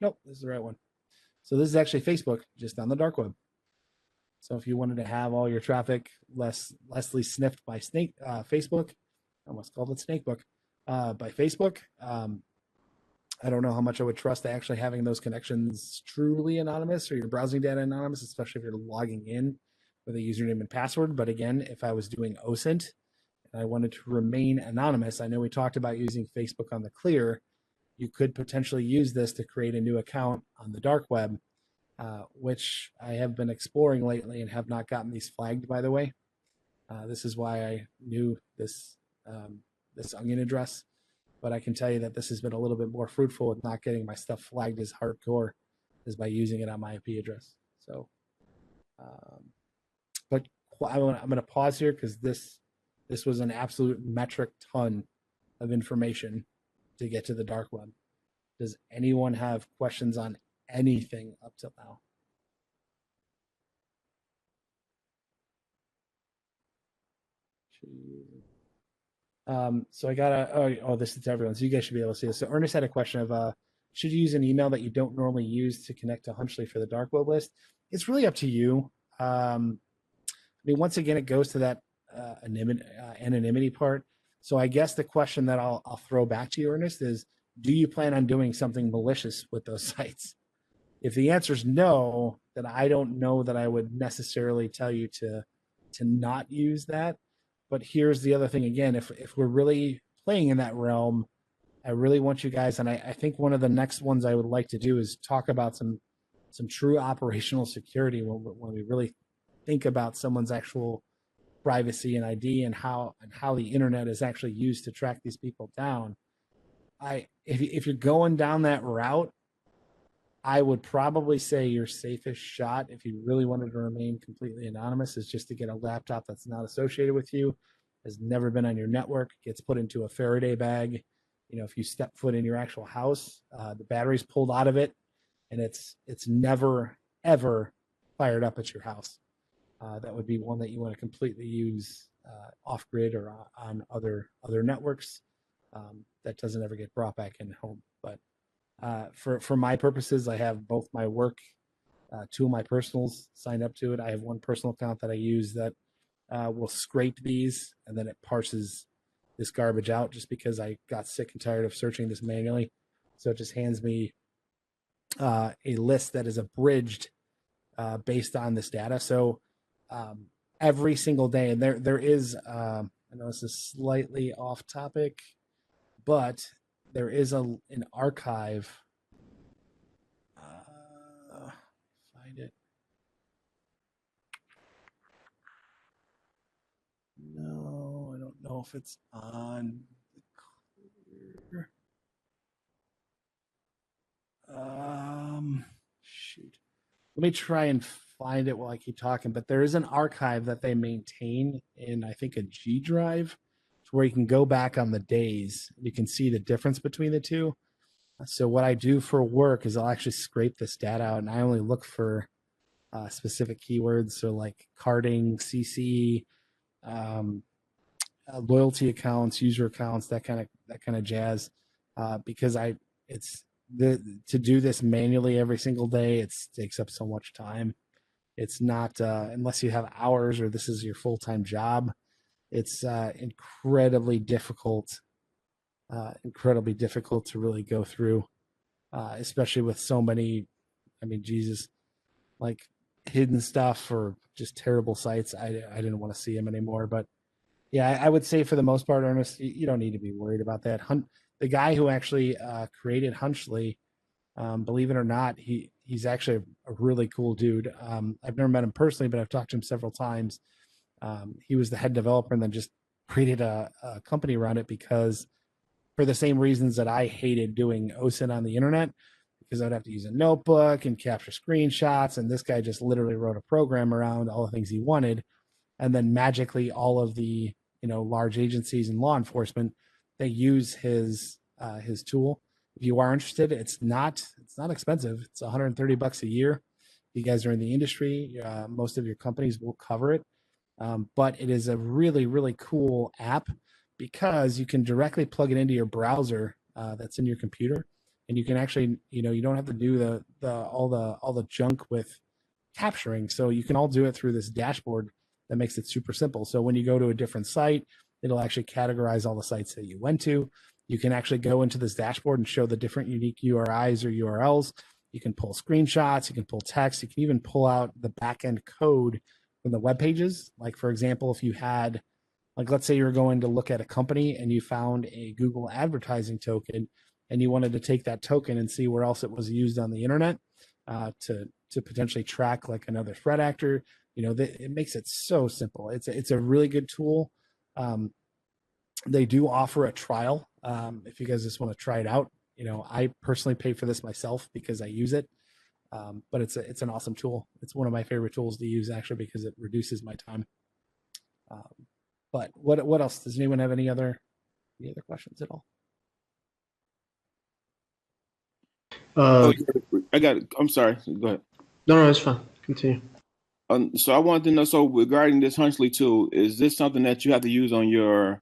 Nope, this is the right one. So this is actually Facebook, just on the dark web. So if you wanted to have all your traffic lessly sniffed by Facebook, I almost called it Snakebook, by Facebook, I don't know how much I would trust actually having those connections truly anonymous or your browsing data anonymous, especially if you're logging in with a username and password. But again, if I was doing OSINT and I wanted to remain anonymous, I know we talked about using Facebook on the clear. You could potentially use this to create a new account on the dark web, which I have been exploring lately and have not gotten these flagged, by the way. This is why I knew this onion address. But I can tell you that this has been a little bit more fruitful with not getting my stuff flagged as hardcore is by using it on my IP address. So, but I'm going to pause here because this was an absolute metric ton of information to get to the dark web. Does anyone have questions on anything up till now? So I got this is to everyone. So you guys should be able to see this. So Ernest had a question of, should you use an email that you don't normally use to connect to Hunchly for the dark web list? It's really up to you. I mean, once again, it goes to that anonymity part. So I guess the question that I'll throw back to you, Ernest, is, do you plan on doing something malicious with those sites? If the answer is no, then I don't know that I would necessarily tell you to not use that. But here's the other thing again, if we're really playing in that realm, I really want you guys, and I think one of the next ones I would like to do is talk about some true operational security when we really think about someone's actual privacy and ID and how the internet is actually used to track these people down. If you're going down that route, I would probably say your safest shot, if you really wanted to remain completely anonymous, is just to get a laptop that's not associated with you, has never been on your network, gets put into a Faraday bag. If you step foot in your actual house, the battery's pulled out of it, and it's never ever fired up at your house. That would be one that you want to completely use off grid or on other networks. That doesn't ever get brought back in home, but. For my purposes, I have both my work, two of my personals signed up to it. I have one personal account that I use that will scrape these, and then it parses this garbage out just because I got sick and tired of searching this manually. So it just hands me a list that is abridged based on this data. So every single day, and there is, I know this is slightly off topic, but there is an archive. Find it. No, I don't know if it's on the clear. Shoot. Let me try and find it while I keep talking. But there is an archive that they maintain in, I think, a G drive, where you can go back on the days. You can see the difference between the two. So what I do for work is I'll actually scrape this data out, and I only look for specific keywords. So like carding, CC, loyalty accounts, user accounts, that kind of jazz. Because to do this manually every single day, it takes up so much time. It's not unless you have hours or this is your full-time job. It's incredibly difficult to really go through, especially with so many. I mean, Jesus, like hidden stuff or just terrible sites, I didn't want to see them anymore. But yeah, I would say for the most part, Ernest, you don't need to be worried about that. The guy who actually created Hunchly, believe it or not, he's actually a really cool dude. I've never met him personally, but I've talked to him several times. He was the head developer and then just created a company around it because for the same reasons that I hated doing OSINT on the internet, because I'd have to use a notebook and capture screenshots. And this guy just literally wrote a program around all the things he wanted. And then magically all of the, large agencies and law enforcement, they use his tool. If you are interested, it's not expensive. It's $130 a year. If you guys are in the industry, most of your companies will cover it. But it is a really, really cool app because you can directly plug it into your browser that's in your computer, and you can actually, you don't have to do all the junk with capturing. So you can all do it through this dashboard that makes it super simple. So when you go to a different site, it'll actually categorize all the sites that you went to. You can actually go into this dashboard and show the different unique URIs or URLs. You can pull screenshots, you can pull text, you can even pull out the backend code from the web pages. Like for example, if you had, like, let's say you were going to look at a company and you found a Google advertising token and you wanted to take that token and see where else it was used on the internet to potentially track like another threat actor. It makes it so simple. It's a really good tool. They do offer a trial if you guys just want to try it out. I personally pay for this myself because I use it. But it's an awesome tool. It's one of my favorite tools to use actually because it reduces my time. But what else? Does anyone have any other questions at all? I'm sorry. Go ahead. No, it's fine. Continue. So I wanted to know, so regarding this Hunchly tool, is this something that you have to use on your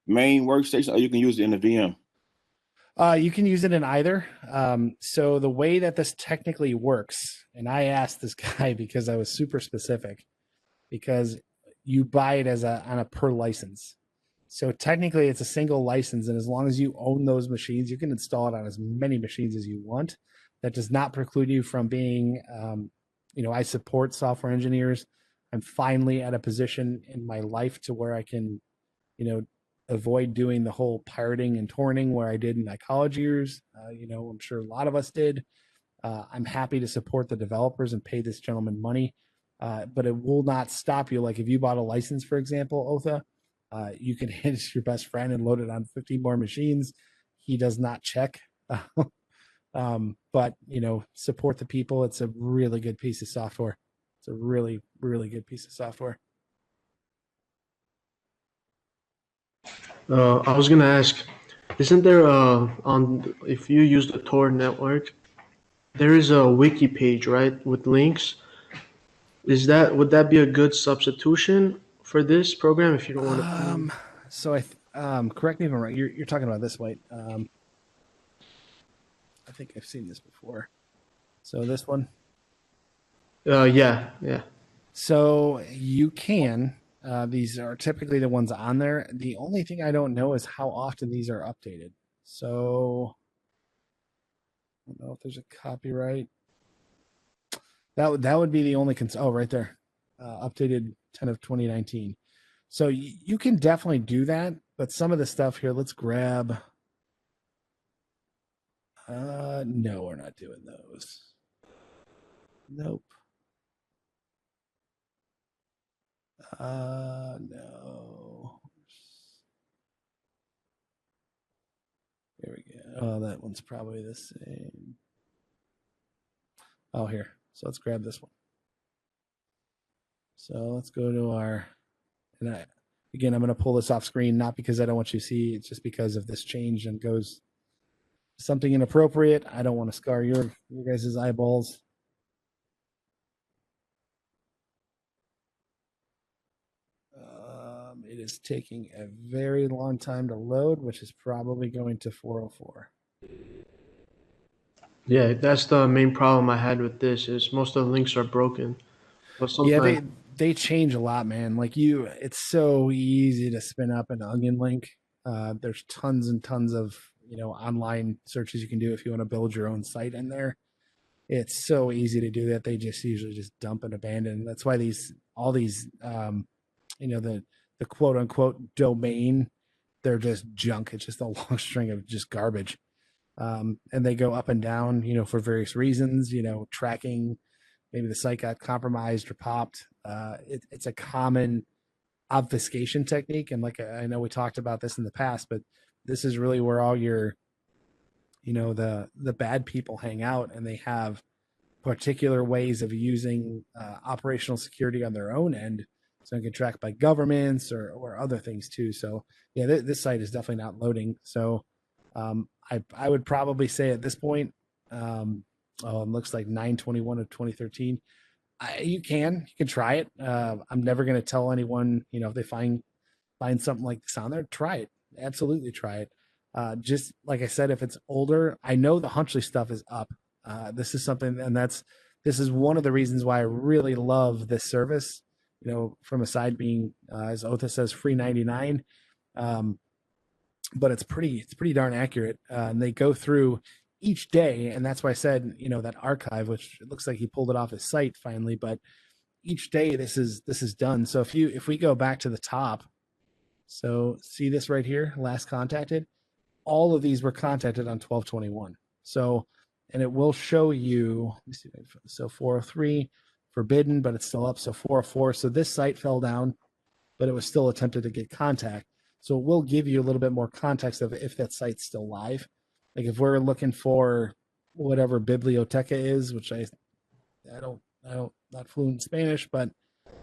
main workstation or you can use it in the VM? You can use it in either. So the way that this technically works, and I asked this guy because I was super specific, because you buy it on a per license. So technically it's a single license, and as long as you own those machines, you can install it on as many machines as you want. That does not preclude you from being, I support software engineers. I'm finally at a position in my life to where I can, avoid doing the whole pirating and torrenting where I did in my college years. I'm sure a lot of us did. I'm happy to support the developers and pay this gentleman money, but it will not stop you. Like if you bought a license, for example, Otha, you can hand it to your best friend and load it on 50 more machines. He does not check. But support the people. It's a really good piece of software. It's a really, really good piece of software. I was gonna ask, isn't there if you use the Tor network, there is a wiki page, right, with links? Would that be a good substitution for this program if you don't want to? So correct me if I'm right. You're talking about this, White. I think I've seen this before. So this one. Yeah. So you can. These are typically the ones on there. The only thing I don't know is how often these are updated. So I don't know if there's a copyright. That would be the only concern. Oh, right there, updated 10 of 2019. So you can definitely do that, but some of the stuff here, let's grab. No, we're not doing those. Nope. No. There we go. Oh, that one's probably the same. Oh, here. So let's grab this one. So let's go to I'm going to pull this off screen, not because I don't want you to see, it's just because of this change and goes something inappropriate. I don't want to scar your guys' eyeballs. It is taking a very long time to load, which is probably going to 404. Yeah, that's the main problem I had with this. Is most of the links are broken. But Yeah, they change a lot, man. Like it's so easy to spin up an onion link. There's tons and tons of online searches you can do if you want to build your own site in there. it's so easy to do that. They just usually just dump and abandon. That's why all these the quote unquote domain, they're just junk. It's just a long string of just garbage. And they go up and down, for various reasons, tracking, maybe the site got compromised or popped. It's a common obfuscation technique. And like, I know we talked about this in the past, but this is really where all your, the bad people hang out, and they have particular ways of using operational security on their own end, so it can track by governments or other things too. So yeah, this site is definitely not loading. So I would probably say at this point, it looks like 9/21 of 2013. You can try it. I'm never going to tell anyone, if they find something like this on there, try it. Absolutely try it. Just like I said, if it's older, I know the Hunchly stuff is up. This is something, and this is one of the reasons why I really love this service. From a side being, as Otha says, free 99, but it's pretty darn accurate. And they go through each day, and that's why I said, that archive, which it looks like he pulled it off his site finally, but each day this is done. So if we go back to the top, so see this right here, last contacted, all of these were contacted on 12/21. So, and it will show you, let me see, so 403 forbidden, but it's still up. So 404. So this site fell down, but it was still attempted to get contact. So it will give you a little bit more context of if that site's still live. Like if we're looking for whatever biblioteca is, which I don't not fluent in Spanish, but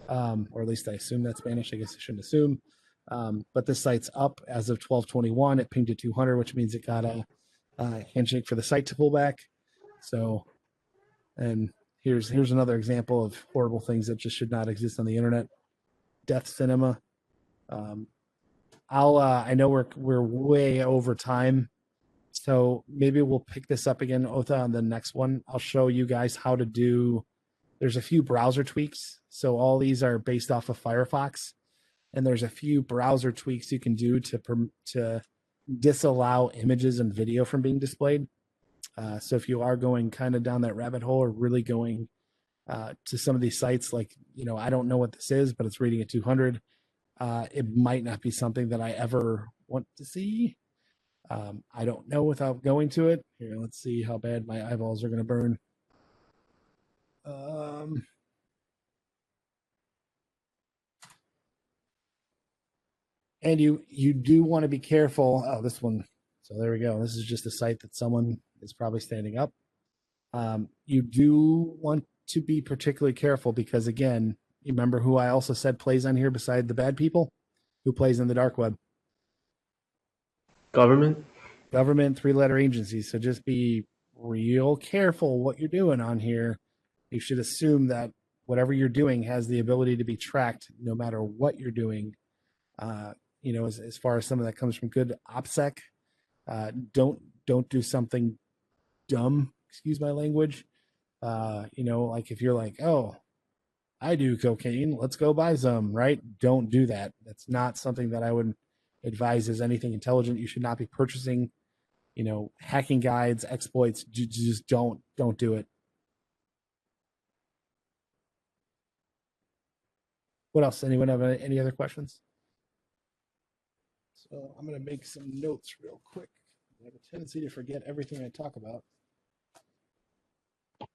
or at least I assume that's Spanish. I guess I shouldn't assume. But this site's up as of 12/21. It pinged to 200, which means it got a handshake for the site to pull back. So, and here's another example of horrible things that just should not exist on the internet. Death Cinema. I know we're way over time, so maybe we'll pick this up again, Otha, on the next one. I'll show you guys how to do. There's a few browser tweaks. So all these are based off of Firefox, and there's a few browser tweaks you can do to disallow images and video from being displayed. So if you are going kind of down that rabbit hole, or really going to some of these sites, like, I don't know what this is, but it's reading at 200. It might not be something that I ever want to see. I don't know without going to it. Here, let's see how bad my eyeballs are going to burn. And you do want to be careful. Oh, this one. So there we go. This is just a site that someone is probably standing up. You do want to be particularly careful because, again, you remember who I also said plays on here beside the bad people? Who plays in the dark web? Government, 3-letter agencies. So just be real careful what you're doing on here. You should assume that whatever you're doing has the ability to be tracked no matter what you're doing. As far as some of that comes from good OPSEC, don't do something dumb, excuse my language. Like if you're like, oh, I do cocaine, let's go buy some, right? Don't do that. That's not something that I would advise as anything intelligent. You should not be purchasing, hacking guides, exploits. Just don't do it. What else? Anyone have any other questions? So I'm going to make some notes real quick. I have a tendency to forget everything I talk about.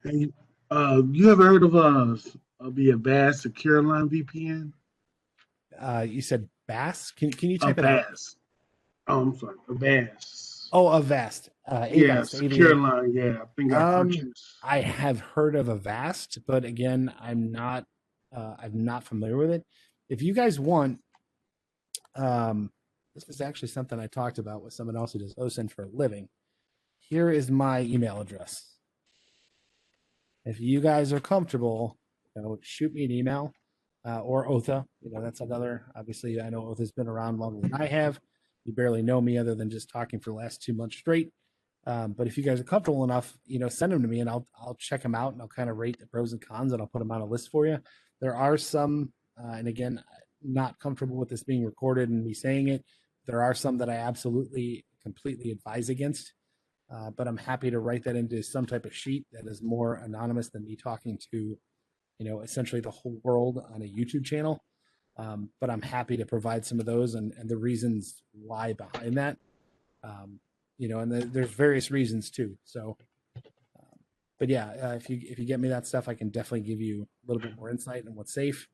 Hey, you ever heard of the Avast Secure Line VPN? You said Bass? Can you type it out? Avast. Oh, I'm sorry, Avast. Oh, Avast. Yeah, Secure Line. Yeah, I think I purchased. I have heard of Avast, but again, I'm not familiar with it. If you guys want, this is actually something I talked about with someone else who does OSINT for a living. Here is my email address. If you guys are comfortable, shoot me an email or Otha. That's another. Obviously, I know Otha's been around longer than I have. You barely know me other than just talking for the last 2 months straight. But if you guys are comfortable enough, send them to me and I'll check them out and I'll kind of rate the pros and cons and I'll put them on a list for you. There are some, and again, not comfortable with this being recorded and me saying it. There are some that I absolutely, completely advise against. but I'm happy to write that into some type of sheet that is more anonymous than me talking to, essentially the whole world on a YouTube channel. But I'm happy to provide some of those and the reasons why behind that. And there's various reasons too. So, but yeah, if you get me that stuff, I can definitely give you a little bit more insight on what's safe.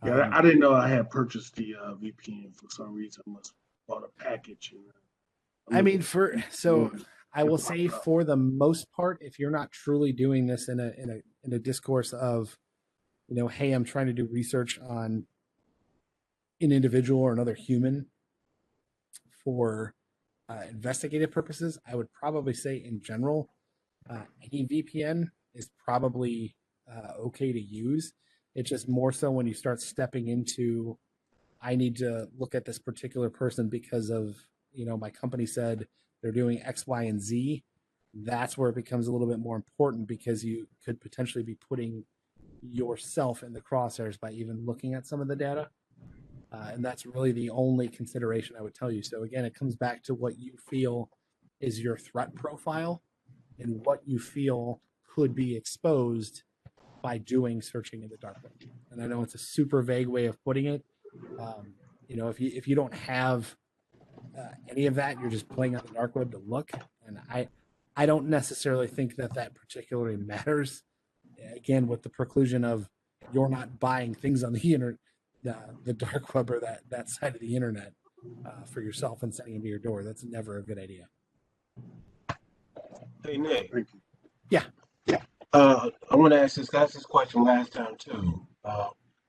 Yeah, I didn't know I had purchased the VPN for some reason. I must have bought a package. I mean, I will say for the most part, if you're not truly doing this in a discourse of, hey, I'm trying to do research on an individual or another human for investigative purposes, I would probably say in general, any VPN is probably okay to use. It's just more so when you start stepping into, I need to look at this particular person because of, my company said they're doing X, Y, and Z. That's where it becomes a little bit more important because you could potentially be putting yourself in the crosshairs by even looking at some of the data. And that's really the only consideration I would tell you. So again, it comes back to what you feel is your threat profile and what you feel could be exposed by doing searching in the dark web. And I know it's a super vague way of putting it. If you don't have any of that, you're just playing on the dark web to look. And I don't necessarily think that particularly matters. Again, with the preclusion of you're not buying things on the internet, the dark web or that side of the internet for yourself and sending them to your door. That's never a good idea. Hey, Nick. Yeah. I want to ask this. I asked this question last time too.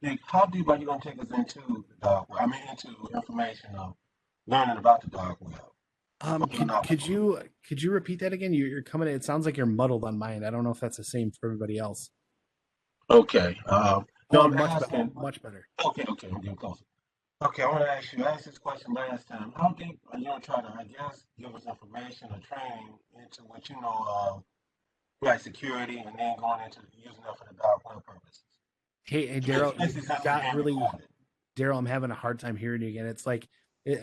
Nick, how deep are you going to take us into the dark web? I mean, into information of learning about the dark web. Could you repeat that again? You're coming in. It sounds like you're muddled on my end. I don't know if that's the same for everybody else. Okay. No, I'm much better. Okay, I'm getting closer. Okay, I want to ask you. I asked this question last time. How deep are you going to try to, I guess, give us information or training into what you know of, like security, and then going into using that for the dark web purposes? Hey, Daryl, Daryl, I'm having a hard time hearing you again. It's like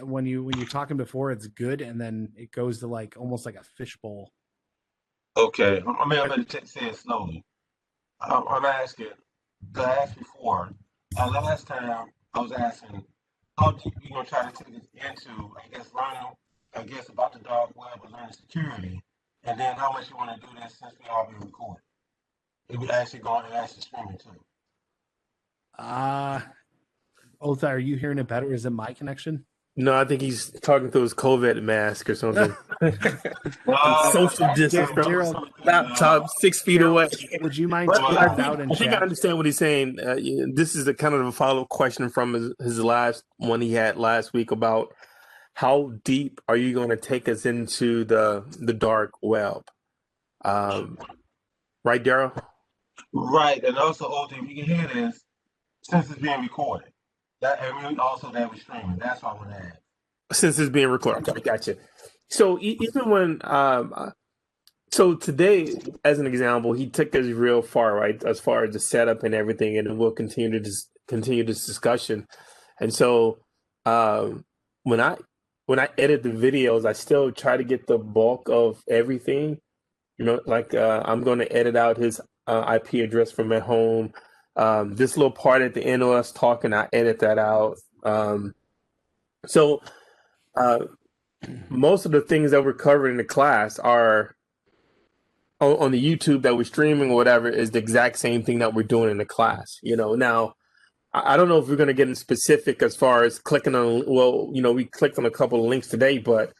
when you're talking before, it's good, and then it goes to like almost like a fishbowl. Okay, I mean, I'm going to say it slowly. I'm asking. I asked before. Last time I was asking, how deep you gonna try to take us into, I guess, learning, about the dark web and learning security, and then how much you want to do this since we all been recording? It would actually go on and actually streaming too. Otha, are you hearing it better? Is it my connection? No, I think he's talking through his COVID mask or something. Social distance from laptop 6 feet away. Would you mind I think I understand what he's saying. This is a kind of a follow-up question from his last one he had last week about how deep are you going to take us into the dark web? Right, Daryl? Right, and also, Otha, if you can hear this, since it's being recorded. And also that we're streaming. That's all I want to add. Since it's being recorded. Okay, gotcha. So even when, so today, as an example, he took us real far, right, as far as the setup and everything, and we'll continue this discussion. And so when I edit the videos, I still try to get the bulk of everything. Like I'm going to edit out his IP address from at home. This little part at the end of us talking, I edit that out. So most of the things that we're covering in the class are on the YouTube that we're streaming or whatever is the exact same thing that we're doing in the class. Now I don't know if we're going to get in specific as far as clicking on, we clicked on a couple of links today, but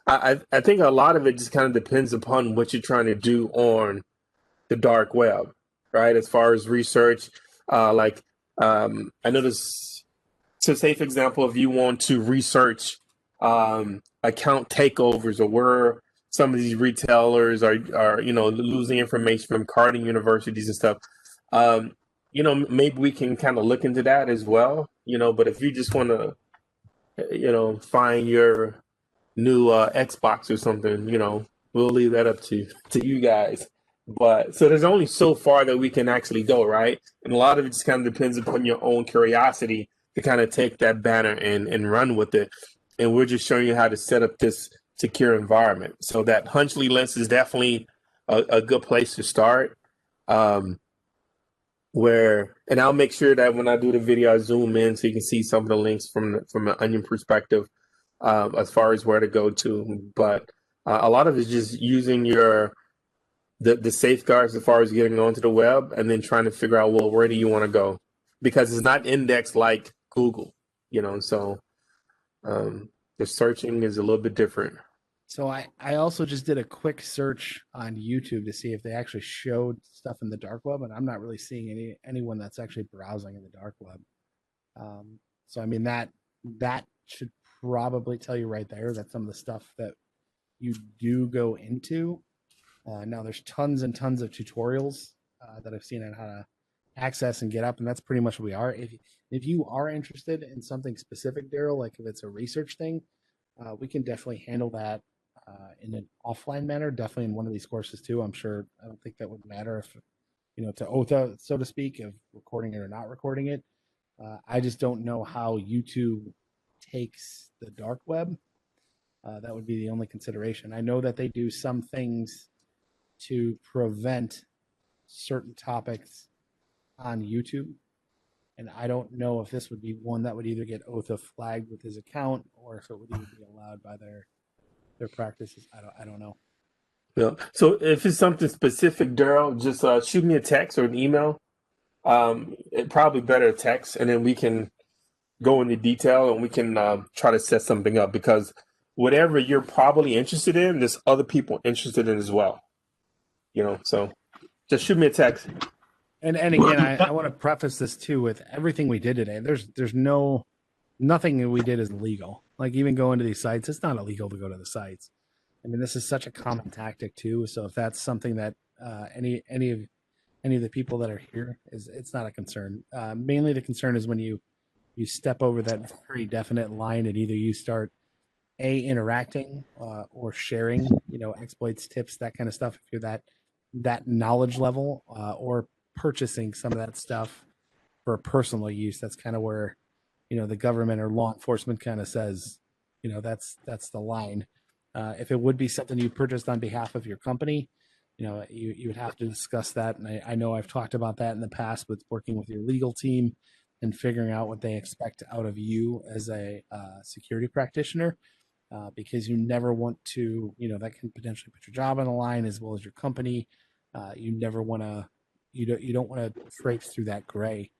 I think a lot of it just kind of depends upon what you're trying to do on the dark web. Right, as far as research, I noticed, so say for example, if you want to research account takeovers or where some of these retailers are losing information from carding universities and stuff, maybe we can kind of look into that as well. But if you just want to, find your new Xbox or something, we'll leave that up to you guys. But so there's only so far that we can actually go, right? And a lot of it just kind of depends upon your own curiosity to kind of take that banner and run with it. And we're just showing you how to set up this secure environment. So that Hunchly list is definitely a good place to start. And I'll make sure that when I do the video, I zoom in so you can see some of the links from an Onion perspective, as far as where to go to. But a lot of it's just using the safeguards as far as getting onto the web, and then trying to figure out, well, where do you want to go? Because it's not indexed like Google, so the searching is a little bit different. So I also just did a quick search on YouTube to see if they actually showed stuff in the dark web, and I'm not really seeing anyone that's actually browsing in the dark web. So I mean that should probably tell you right there that some of the stuff that you do go into. Now there's tons and tons of tutorials that I've seen on how to access and get up, and that's pretty much what we are. If you are interested in something specific, Daryl, like if it's a research thing, we can definitely handle that in an offline manner, definitely in one of these courses too. I'm sure. I don't think that would matter if, to OTA, so to speak, of recording it or not recording it. I just don't know how YouTube takes the dark web. That would be the only consideration. I know that they do some things to prevent certain topics on YouTube, and I don't know if this would be one that would either get OTA flagged with his account or if it would even be allowed by their practices. I don't know. Yeah. So if it's something specific, Daryl, just shoot me a text or an email. It probably better text, and then we can go into detail and we can try to set something up, because whatever you're probably interested in, there's other people interested in as well. So just shoot me a text. And again, I want to preface this too with everything we did today. There's nothing that we did is illegal. Like even going to these sites, it's not illegal to go to the sites. I mean, this is such a common tactic too. So if that's something that any of the people that are here it's not a concern. Mainly the concern is when you step over that very definite line and either you start interacting or sharing, exploits, tips, that kind of stuff. If you're that knowledge level or purchasing some of that stuff for personal use, that's kind of where, the government or law enforcement kind of says, that's the line. If it would be something you purchased on behalf of your company, you would have to discuss that. And I know I've talked about that in the past with working with your legal team and figuring out what they expect out of you as a security practitioner, because you never want to, that can potentially put your job on the line as well as your company. You never want to, you don't want to traipse through that gray.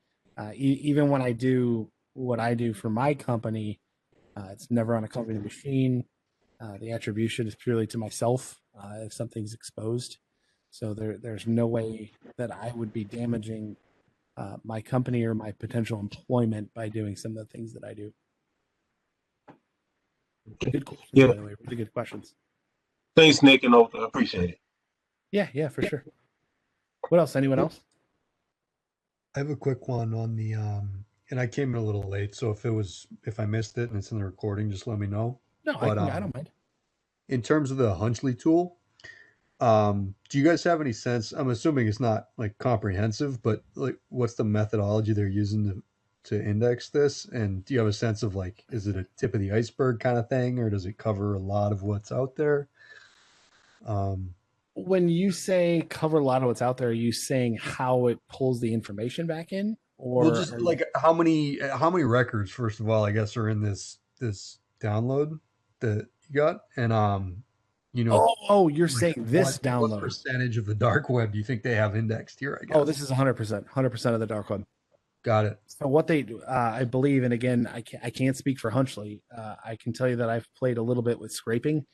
Even when I do what I do for my company, it's never on a company machine. The attribution is purely to myself if something's exposed. So there's no way that I would be damaging my company or my potential employment by doing some of the things that I do. Good questions, Yeah. by the way. Really good questions. Thanks, Nick and Otha. I appreciate it. Yeah, for sure. What else? Anyone else? I have a quick one on the and I came in a little late, so if I missed it and it's in the recording, just let me know. No, But I don't mind. in terms of the Hunchly tool, do you guys have any sense? I'm assuming it's not like comprehensive, but like what's the methodology they're using to index this? And do you have a sense of like, is it a tip of the iceberg kind of thing, or does it cover a lot of what's out there? When you say cover a lot of what's out there, are you saying how it pulls the information back in, or well, just like how many records, first of all, I guess, are in this download that you got, and Oh, you're like saying this download. What percentage of the dark web do you think they have indexed here? I guess. Oh, this is 100% of the dark web. Got it. So what they do, I believe, and again, I can't speak for Hunchly. I can tell you that I've played a little bit with scraping,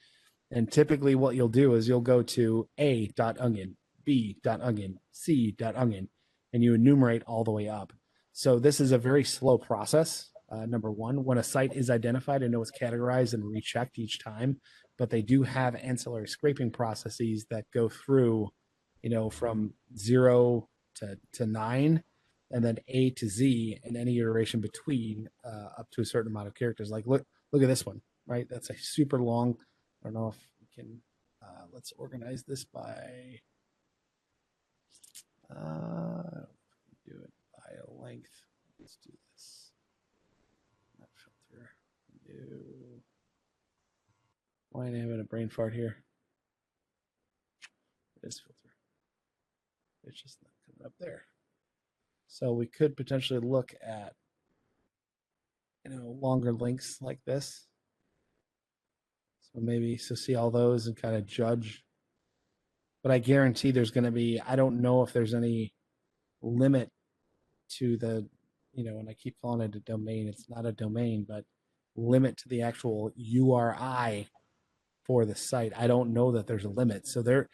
and typically what you'll do is you'll go to a.onion, b.onion, c.onion, and you enumerate all the way up. So this is a very slow process. Number one, when a site is identified, I know it's categorized and rechecked each time, but they do have ancillary scraping processes that go through, from 0 to 9, and then A to Z, and any iteration between up to a certain amount of characters. Like look at this one, right? That's a super long. I don't know if we can. Let's organize this by. Do it by length. Let's do this. Not filter. New. Why am I having a brain fart here? It is filter. It's just not coming up there. So we could potentially look at, longer links like this. So maybe see all those and kind of judge. But I guarantee there's going to be, I don't know if there's any limit to the, and I keep calling it a domain. It's not a domain, but limit to the actual URI for the site. I don't know that there's a limit. So there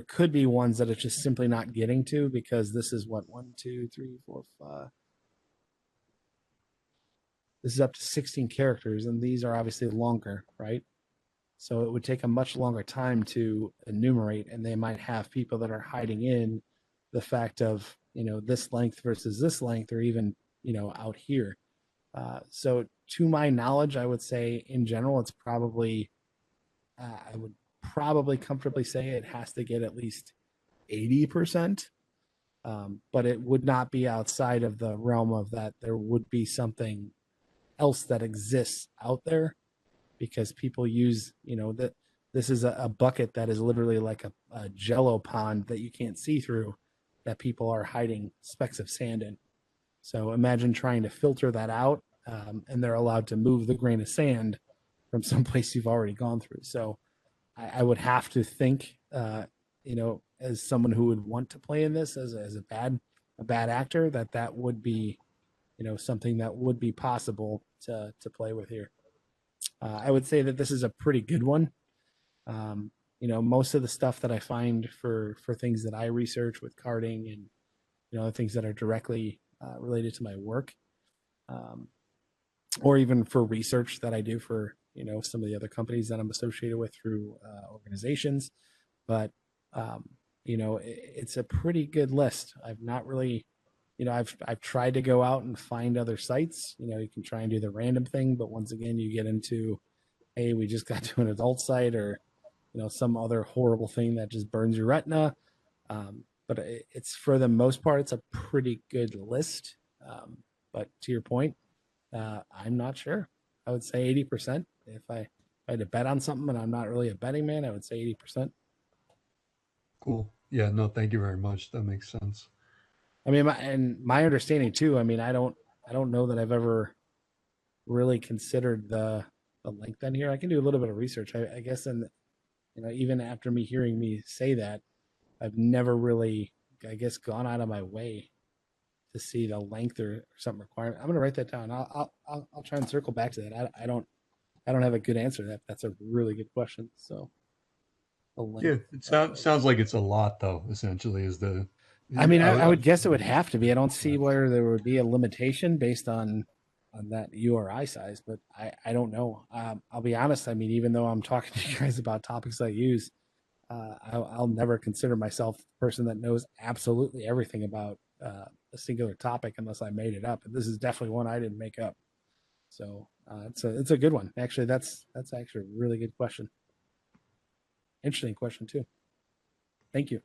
could be ones that it's just simply not getting to because this is what, 1, 2, 3, 4, 5. This is up to 16 characters, and these are obviously longer, right? So it would take a much longer time to enumerate, and they might have people that are hiding in the fact of, this length versus this length, or even, out here. So to my knowledge, I would say in general, it's probably, I would probably comfortably say it has to get at least 80%. But it would not be outside of the realm of that. There would be something else that exists out there because people use, that this is a bucket that is literally like a jello pond that you can't see through, that people are hiding specks of sand in. So imagine trying to filter that out, and they're allowed to move the grain of sand from someplace you've already gone through. So I would have to think, as someone who would want to play in this as a bad actor, that would be, something that would be possible to play with here. I would say that this is a pretty good one. Most of the stuff that I find for things that I research with carding and, things that are directly related to my work, or even for research that I do for, some of the other companies that I'm associated with through organizations. But, it's a pretty good list. I've not really, I've tried to go out and find other sites. You can try and do the random thing, but once again, you get into, hey, we just got to an adult site, or some other horrible thing that just burns your retina. But it's, for the most part, it's a pretty good list. But to your point, I'm not sure. I would say 80%. If I had to bet on something, and I'm not really a betting man, I would say 80%. Cool. Yeah, no, thank you very much. That makes sense. I mean, my understanding too, I mean, I don't know that I've ever really considered the length on here. I can do a little bit of research, I guess, and even after hearing me say that, I've never really, I guess, gone out of my way to see the length or something requirement. I'm gonna write that down. I'll try and circle back to that. I don't have a good answer to that. That's a really good question. So, yeah, it sounds like it's a lot, though. Essentially, is the. I mean, I would guess it would have to be. I don't see where there would be a limitation based on that URI size, but I don't know. I'll be honest. I mean, even though I'm talking to you guys about topics I use, I'll never consider myself the person that knows absolutely everything about a singular topic unless I made it up. And this is definitely one I didn't make up. So it's a good one. Actually, that's actually a really good question. Interesting question too. Thank you.